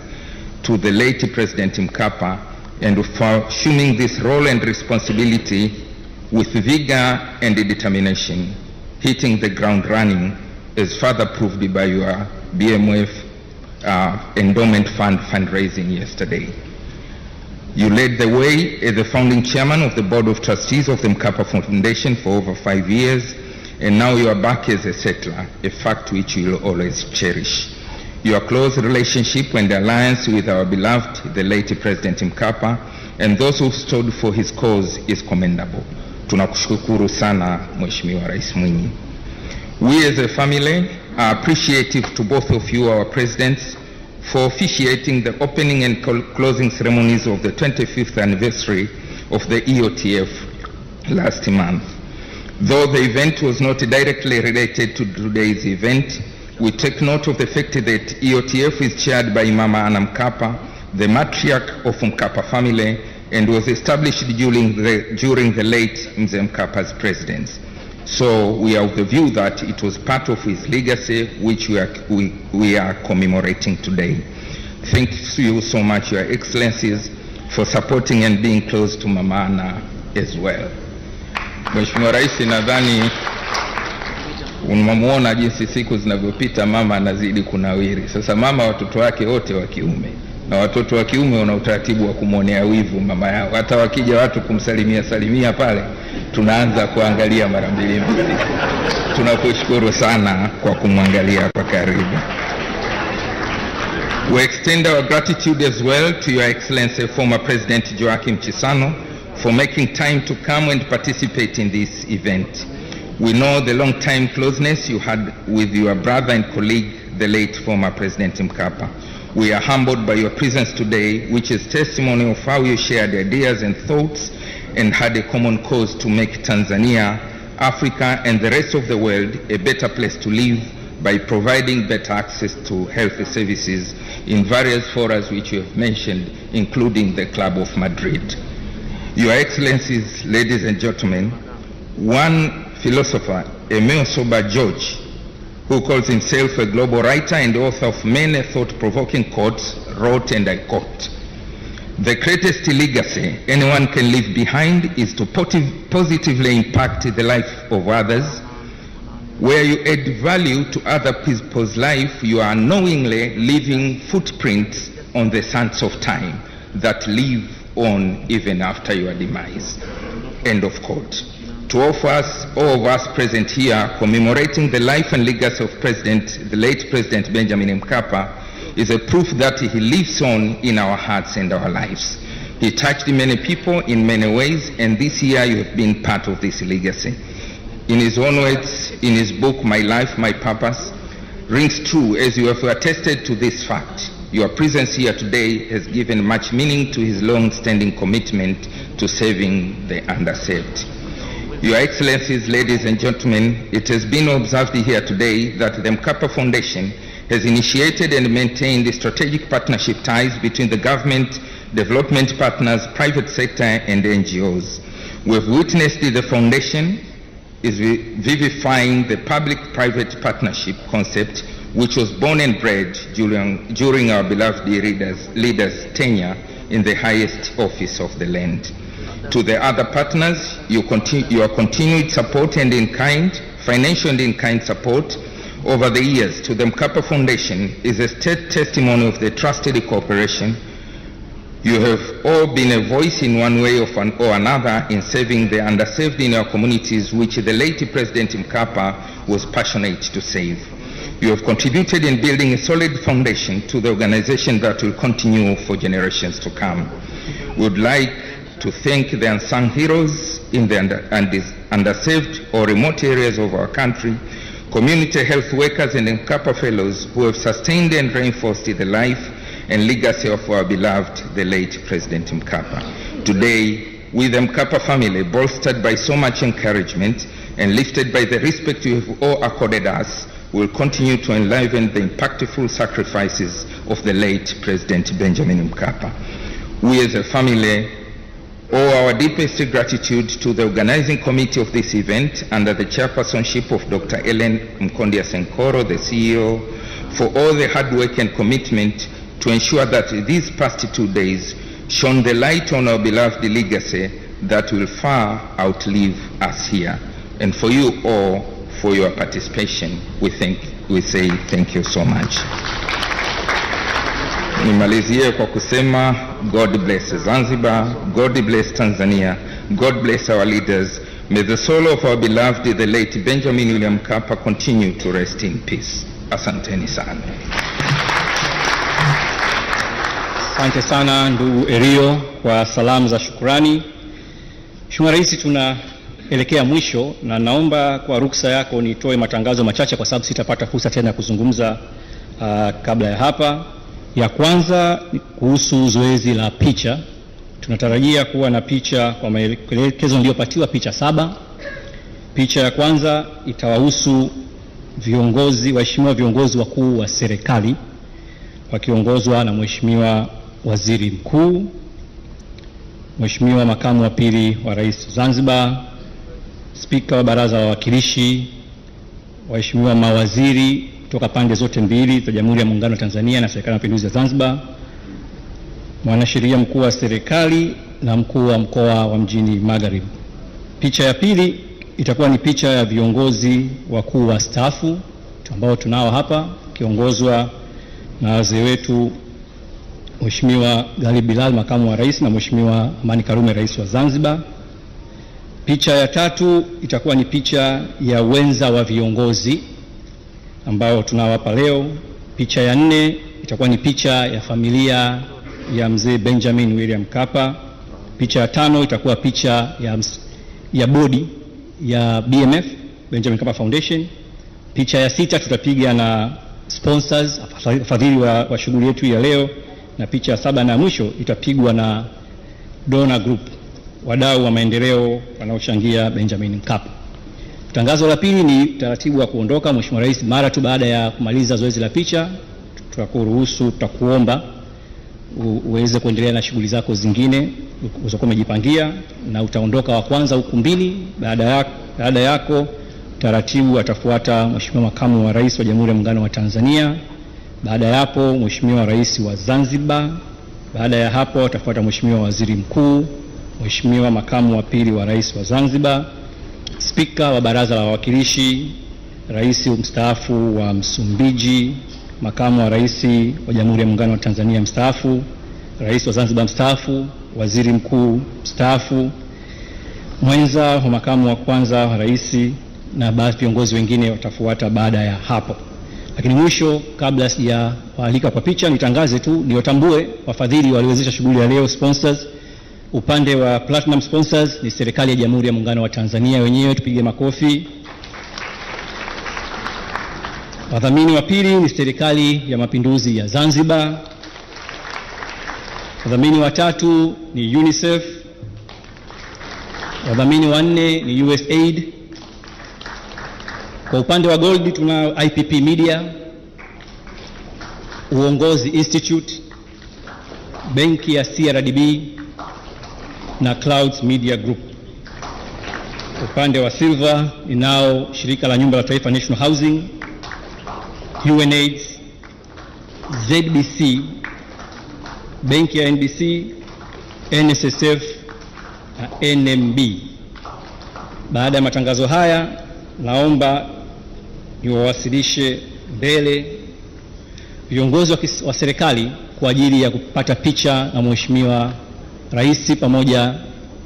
to the late President Mkapa and for assuming this role and responsibility with vigor and determination, hitting the ground running as further proved by your BMF endowment fund fundraising yesterday. You led the way as the founding chairman of the Board of Trustees of the Mkapa Foundation for over 5 years, and now you are back as a settler, a fact which you will always cherish. Your close relationship and alliance with our beloved, the late President Mkapa, and those who stood for his cause is commendable. Tunakushukuru sana Mheshimiwa Rais Mwinyi. We as a family are appreciative to both of you, our presidents, for officiating the opening and closing ceremonies of the 25th anniversary of the EOTF last month. Though the event was not directly related to today's event, we take note of the fact that EOTF is chaired by Mama Anna Mkapa, the matriarch of Mkapa family, and was established during the late Mzee Mkapa's presidency. So we are of the view that it was part of his legacy which we are commemorating today. Thank you so much, Your Excellencies, for supporting and being close to Mama Anna as well. Mheshimiwa Rais, nadhani unamuona jinsi siku zinavyopita mama anazidi kunawiri. Sasa mama watoto wake wote wa kiume, na watoto wa kiume wana utaratibu wa kumwonea wivu mama yao. Hata wakija watu kumsalimia pale, tunaanza kuangalia mara mbili. Tunakushukuru sana kwa kumwangalia kwa karibu. We extend our gratitude as well to Your Excellency former President Joachim Chissano for making time to come and participate in this event. We know the long time closeness you had with your brother and colleague, the late former President Mkapa. We are humbled by your presence today, which is testimony of how you shared ideas and thoughts and had a common cause to make Tanzania, Africa, and the rest of the world a better place to live by providing better access to health services in various forums which you have mentioned, including the Club of Madrid. Your Excellencies, ladies and gentlemen, one philosopher, Emile Soba George, who calls himself a global writer and author of many thought-provoking quotes, wrote, and I quote, "The greatest legacy anyone can leave behind is to positively impact the life of others. Where you add value to other people's life, you are knowingly leaving footprints on the sands of time that live on even after your demise." End of quote. To all of us present here, commemorating the life and legacy of the late President Benjamin Mkapa is a proof that he lives on in our hearts and our lives. He touched many people in many ways, and this year you have been part of this legacy. In his own words, in his book, My Life, My Purpose, rings true as you have attested to this fact. Your presence here today has given much meaning to his long-standing commitment to saving the underserved. Your Excellencies, ladies and gentlemen, it has been observed here today that the Mkapa Foundation has initiated and maintained strategic partnership ties between the government, development partners, private sector, and NGOs. We have witnessed the foundation is vivifying the public-private partnership concept, which was born and bred during our beloved leaders' tenure in the highest office of the land. To the other partners, your continued support and in-kind, financial and in-kind support over the years to the Mkapa Foundation is a testimony of the trusted cooperation. You have all been a voice in one way or another in saving the underserved in our communities, which the late President Mkapa was passionate to save. You have contributed in building a solid foundation to the organization that will continue for generations to come. We would like to thank the unsung heroes in the underserved or remote areas of our country, community health workers and Mkapa fellows who have sustained and reinforced the life and legacy of our beloved, the late President Mkapa. Today, we the Mkapa family, bolstered by so much encouragement and lifted by the respect you have all accorded us, will continue to enliven the impactful sacrifices of the late President Benjamin Mkapa. We as a family owe our deepest gratitude to the organizing committee of this event under the chairpersonship of Dr. Ellen Mkondia Senkoro, the CEO, for all the hard work and commitment to ensure that these past 2 days shone the light on our beloved legacy that will far outlive us here. And for you all, for your participation, we say thank you so much. Nimalizie kwa kusema God bless Zanzibar, God bless Tanzania, God bless our leaders. May the soul of our beloved, the late Benjamin William Mkapa, continue to rest in peace. Asanteni sana. Asante sana ndugu Erio kwa salamu za shukrani. Mheshimiwa Rais, tunaelekea mwisho na naomba kwa ruksa yako nitoe matangazo machache kwa sababu sitapata fursa tena kuzungumza kabla ya hapa. Ya kwanza kuhusu zoezi la picha. Tunatarajia kuwa na picha kwa maelekezo niliyopatiwa, picha 7. Picha ya kwanza itawahusu waheshimiwa viongozi wakuu wa serikali wakiongozwa na Mheshimiwa Waziri Mkuu, Mheshimiwa Makamu wa Pili wa Rais Zanzibar, Spika wa Baraza la Wawakilishi, waheshimiwa mawaziri kutoka pande zote mbili za Jamhuri ya Muungano wa Tanzania na Serikali ya Mapinduzi ya Zanzibar, mwanasheria mkuu wa serikali na mkuu wa mkoa wa Mjini Magharibi. Picha ya pili itakuwa ni picha ya viongozi wakuu wa staafu ambao tunao hapa kiongozwa na wazee wetu Mheshimiwa Ghali Bilal, makamu wa rais, na Mheshimiwa Amani Karume, rais wa Zanzibar. Picha ya tatu itakuwa ni picha ya wenza wa viongozi ambao tunao hapa leo. Picha ya 4 itakuwa ni picha ya familia ya mzee Benjamin William Mkapa. Picha ya 5 itakuwa picha ya bodi ya BMF, Benjamin Mkapa Foundation. Picha ya 6 tutapiga na sponsors, wafadhili wa shughuli yetu ya leo, na picha ya 7 na mwisho itapigwa na donor group, wadau wa maendeleo wanaochangia Benjamin Mkapa. Tangazo la pili ni taratibu wa kuondoka. Mheshimiwa Rais, mara tu baada ya kumaliza zoezi la picha, tutakuomba uweze kuendelea na shughuli zako zingine ulizokuwa umejipangia, na utaondoka wa kwanza ukumbini. Baada yako taratibu atafuata Mheshimiwa Makamu wa Rais wa Jamhuri ya Muungano wa Tanzania. Baada ya hapo Mheshimiwa Rais wa Zanzibar. Baada ya hapo atafuata Mheshimiwa Waziri Mkuu, Mheshimiwa Makamu wa Pili wa Rais wa Zanzibar, Spika wa Baraza la Wawakilishi, Rais mstaafu wa Msumbiji, Makamu wa Rais wa Jamhuri ya Muungano wa Tanzania mstaafu, Rais wa Zanzibar mstaafu, Waziri Mkuu mstaafu, mwenza wa makamu wa kwanza wa rais, na baadhi viongozi wengine watafuata baada ya hapo. Lakini mwisho, kabla sijawaalika kwa picha, nitangaze tu niwatambue wafadhili waliowezesha shughuli ya leo, sponsors. Upande wa platinum sponsors ni serikali ya Jamhuri ya Muungano wa Tanzania wenyewe, tupige makofi. Wadhamini wa pili ni serikali ya Mapinduzi ya Zanzibar. Wadhamini watatu ni UNICEF, wadhamini wanne ni USAID. Kwa upande wa gold tuna IPP Media, Uongozi Institute, benki ya CRDB na Clouds Media Group. Upande wa silver inao shirika la nyumba la taifa National Housing, UNAIDS, ZBC, benki ya NBC, NSSF na NMB. Baada ya matangazo haya, naomba niwawasilishe mbele viongozi wa serikali kwa ajili ya kupata picha na Mheshimiwa Rais pamoja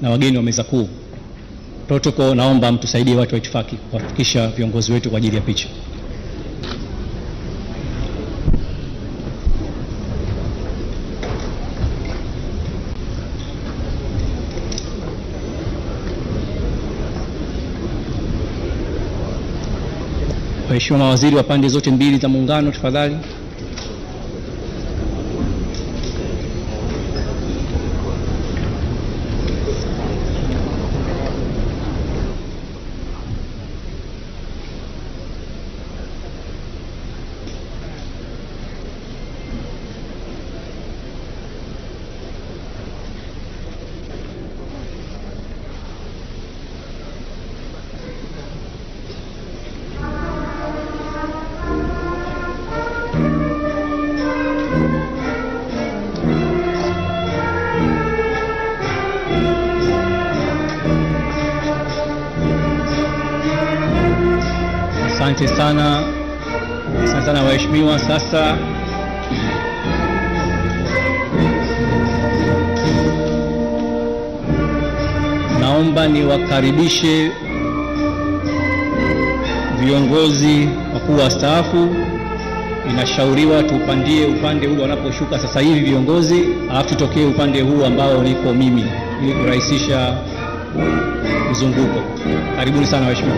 na wageni wa meza kuu. Protocol, naomba mtusaidie watu wa itifaki kuhakikisha viongozi wetu kwa ajili ya picha. Waheshimiwa mawaziri wa pande zote mbili za muungano, tafadhali. Asante sana waheshimiwa. Sasa naomba niwakaribishe viongozi wakuu wastaafu. Inashauriwa tupandie upande huu wanaposhuka sasa hivi viongozi, alafu tutokee upande huu ambao niko mimi ili kurahisisha mzunguko. Karibuni sana waheshimiwa.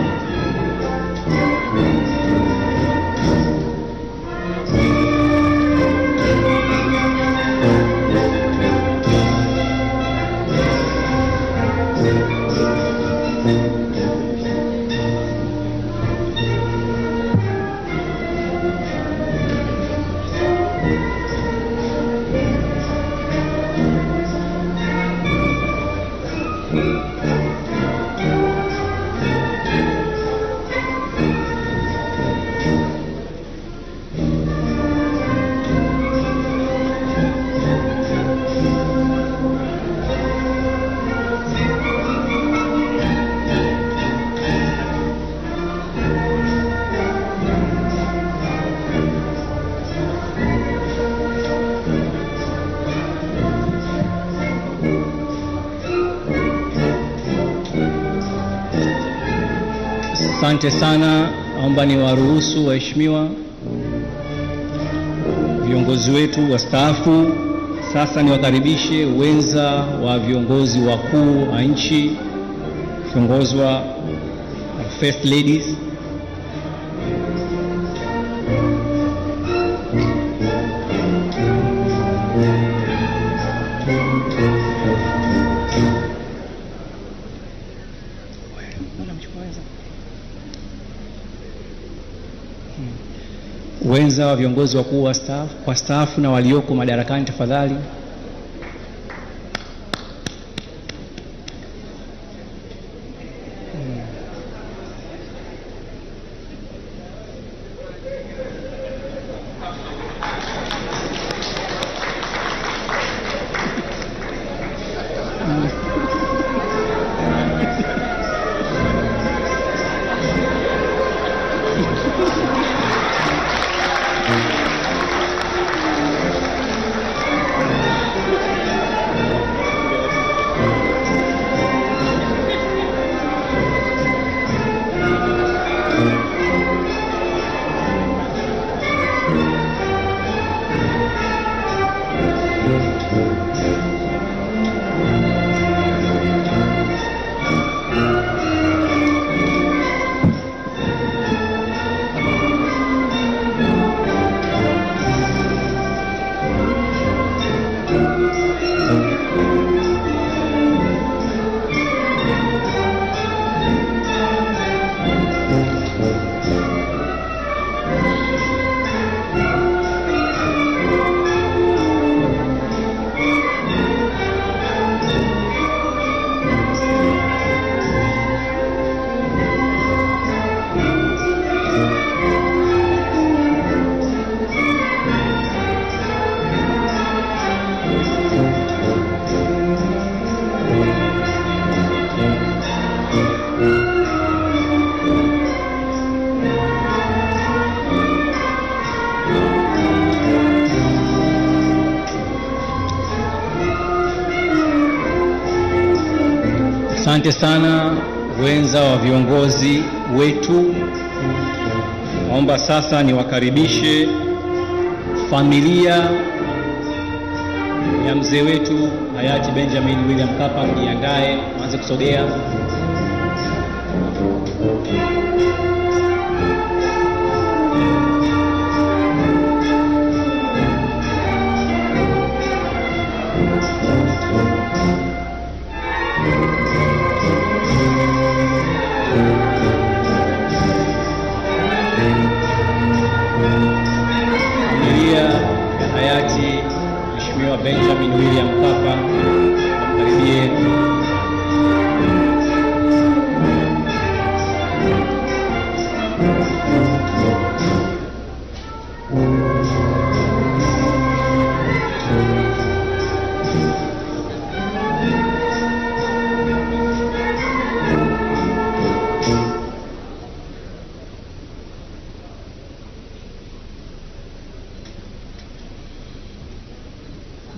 Asante sana. Naomba niwaruhusu waheshimiwa viongozi wetu wastaafu. Sasa niwakaribishe wenza wa viongozi wakuu wa nchi, kiongozwa First Ladies. Wenza wa viongozi wakuu wastaafu na walioko madarakani, tafadhali. Asante sana wenza wa viongozi wetu. Naomba sasa niwakaribishe familia ya mzee wetu hayati Benjamin William Mkapa, mjiandae, mwanze kusogea. Hayati Mheshimiwa Benjamin William Mkapa, mkaribie.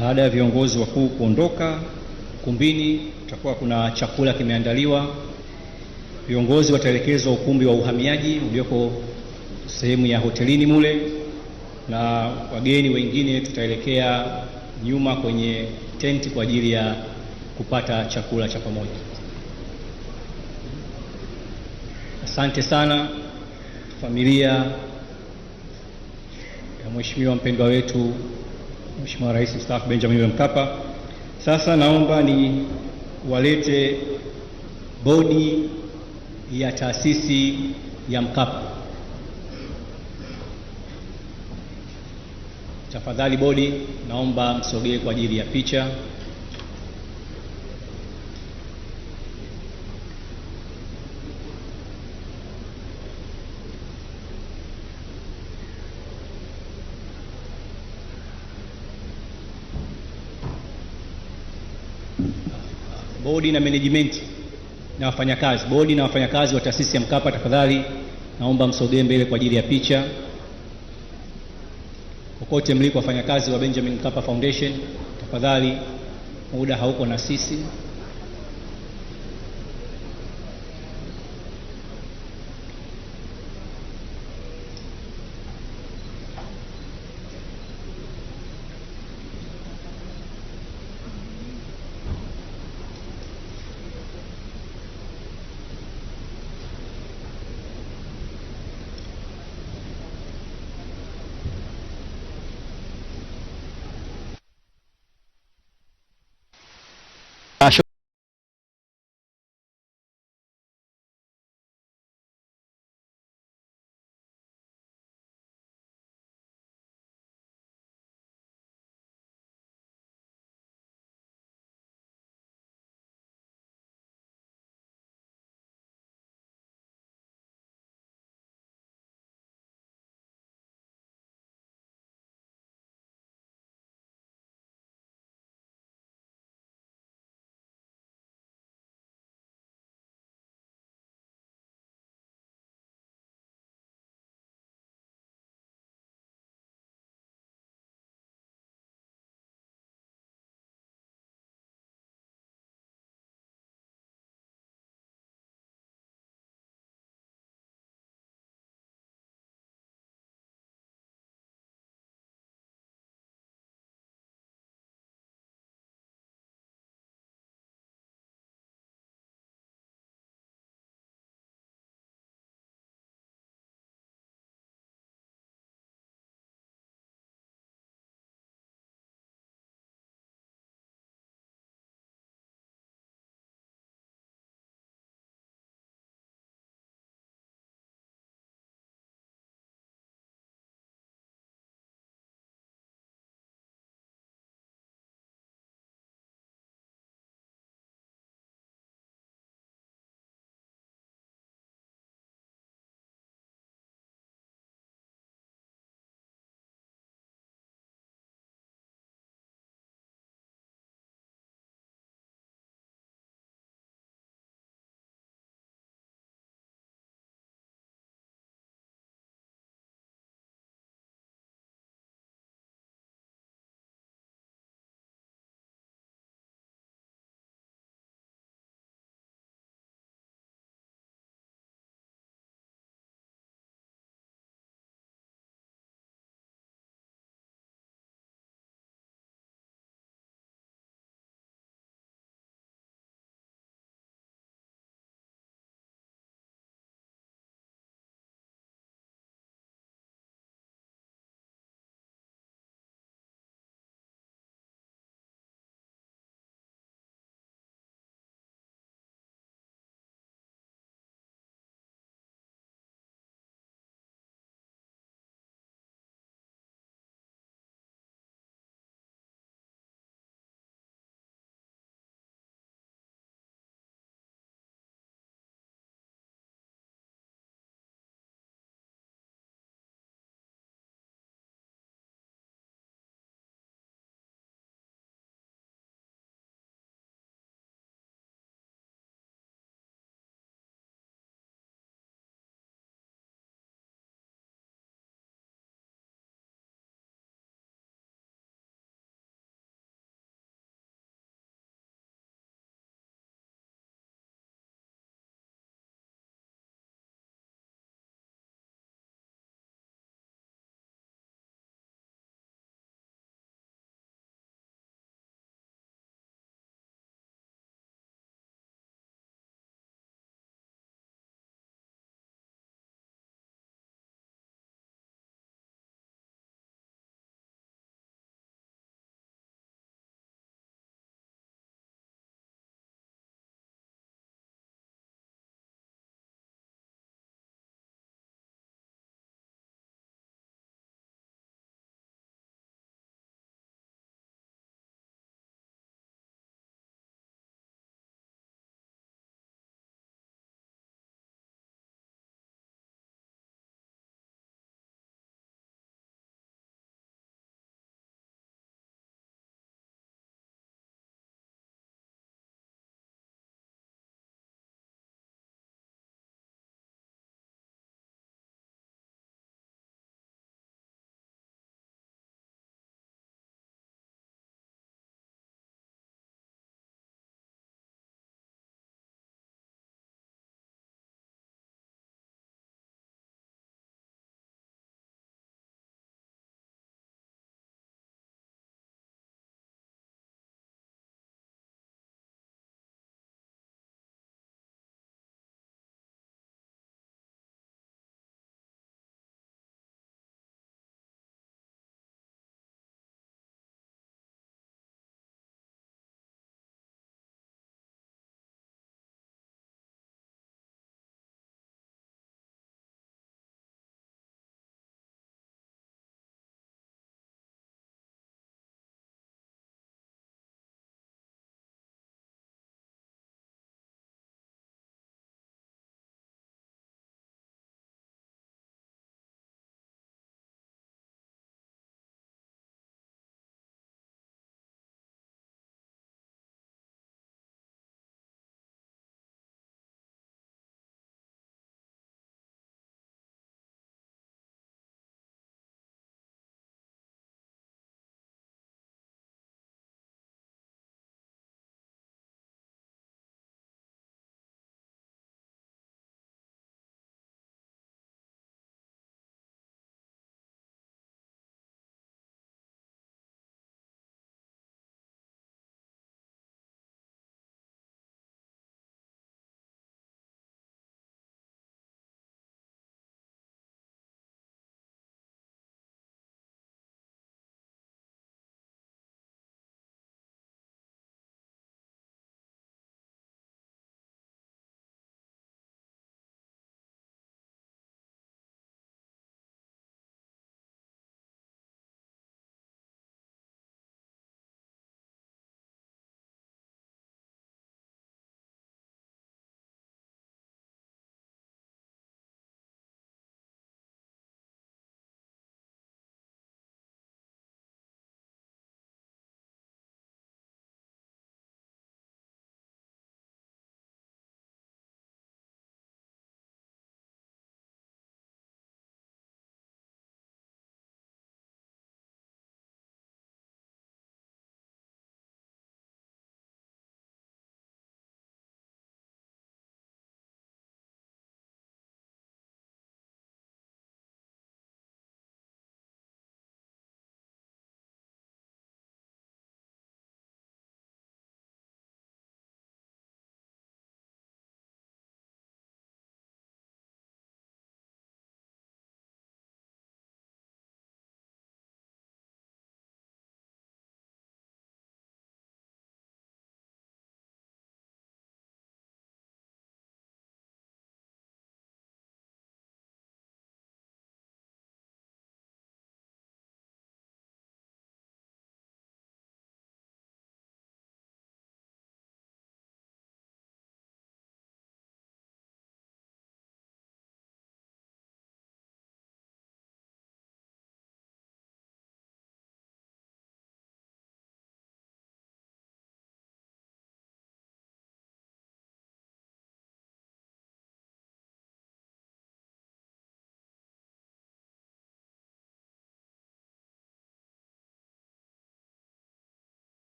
Baada ya viongozi wakuu kuondoka ukumbini, kutakuwa kuna chakula kimeandaliwa. Viongozi wataelekezwa ukumbi wa uhamiaji ulioko sehemu ya hotelini mule, na wageni wengine tutaelekea nyuma kwenye tenti kwa ajili ya kupata chakula cha pamoja. Asante sana familia ya Mheshimiwa mpendwa wetu Mheshimiwa Rais Mstaafu Benjamin William Mkapa. Sasa naomba ni walete bodi ya taasisi ya Mkapa. Tafadhali bodi, naomba msogee kwa ajili ya picha. Bodi na management na wafanyakazi, bodi na wafanyakazi wa taasisi ya Mkapa, tafadhali naomba msogee mbele kwa ajili ya picha. Kokote mliko wafanyakazi wa Benjamin Mkapa Foundation, tafadhali, muda hauko na sisi.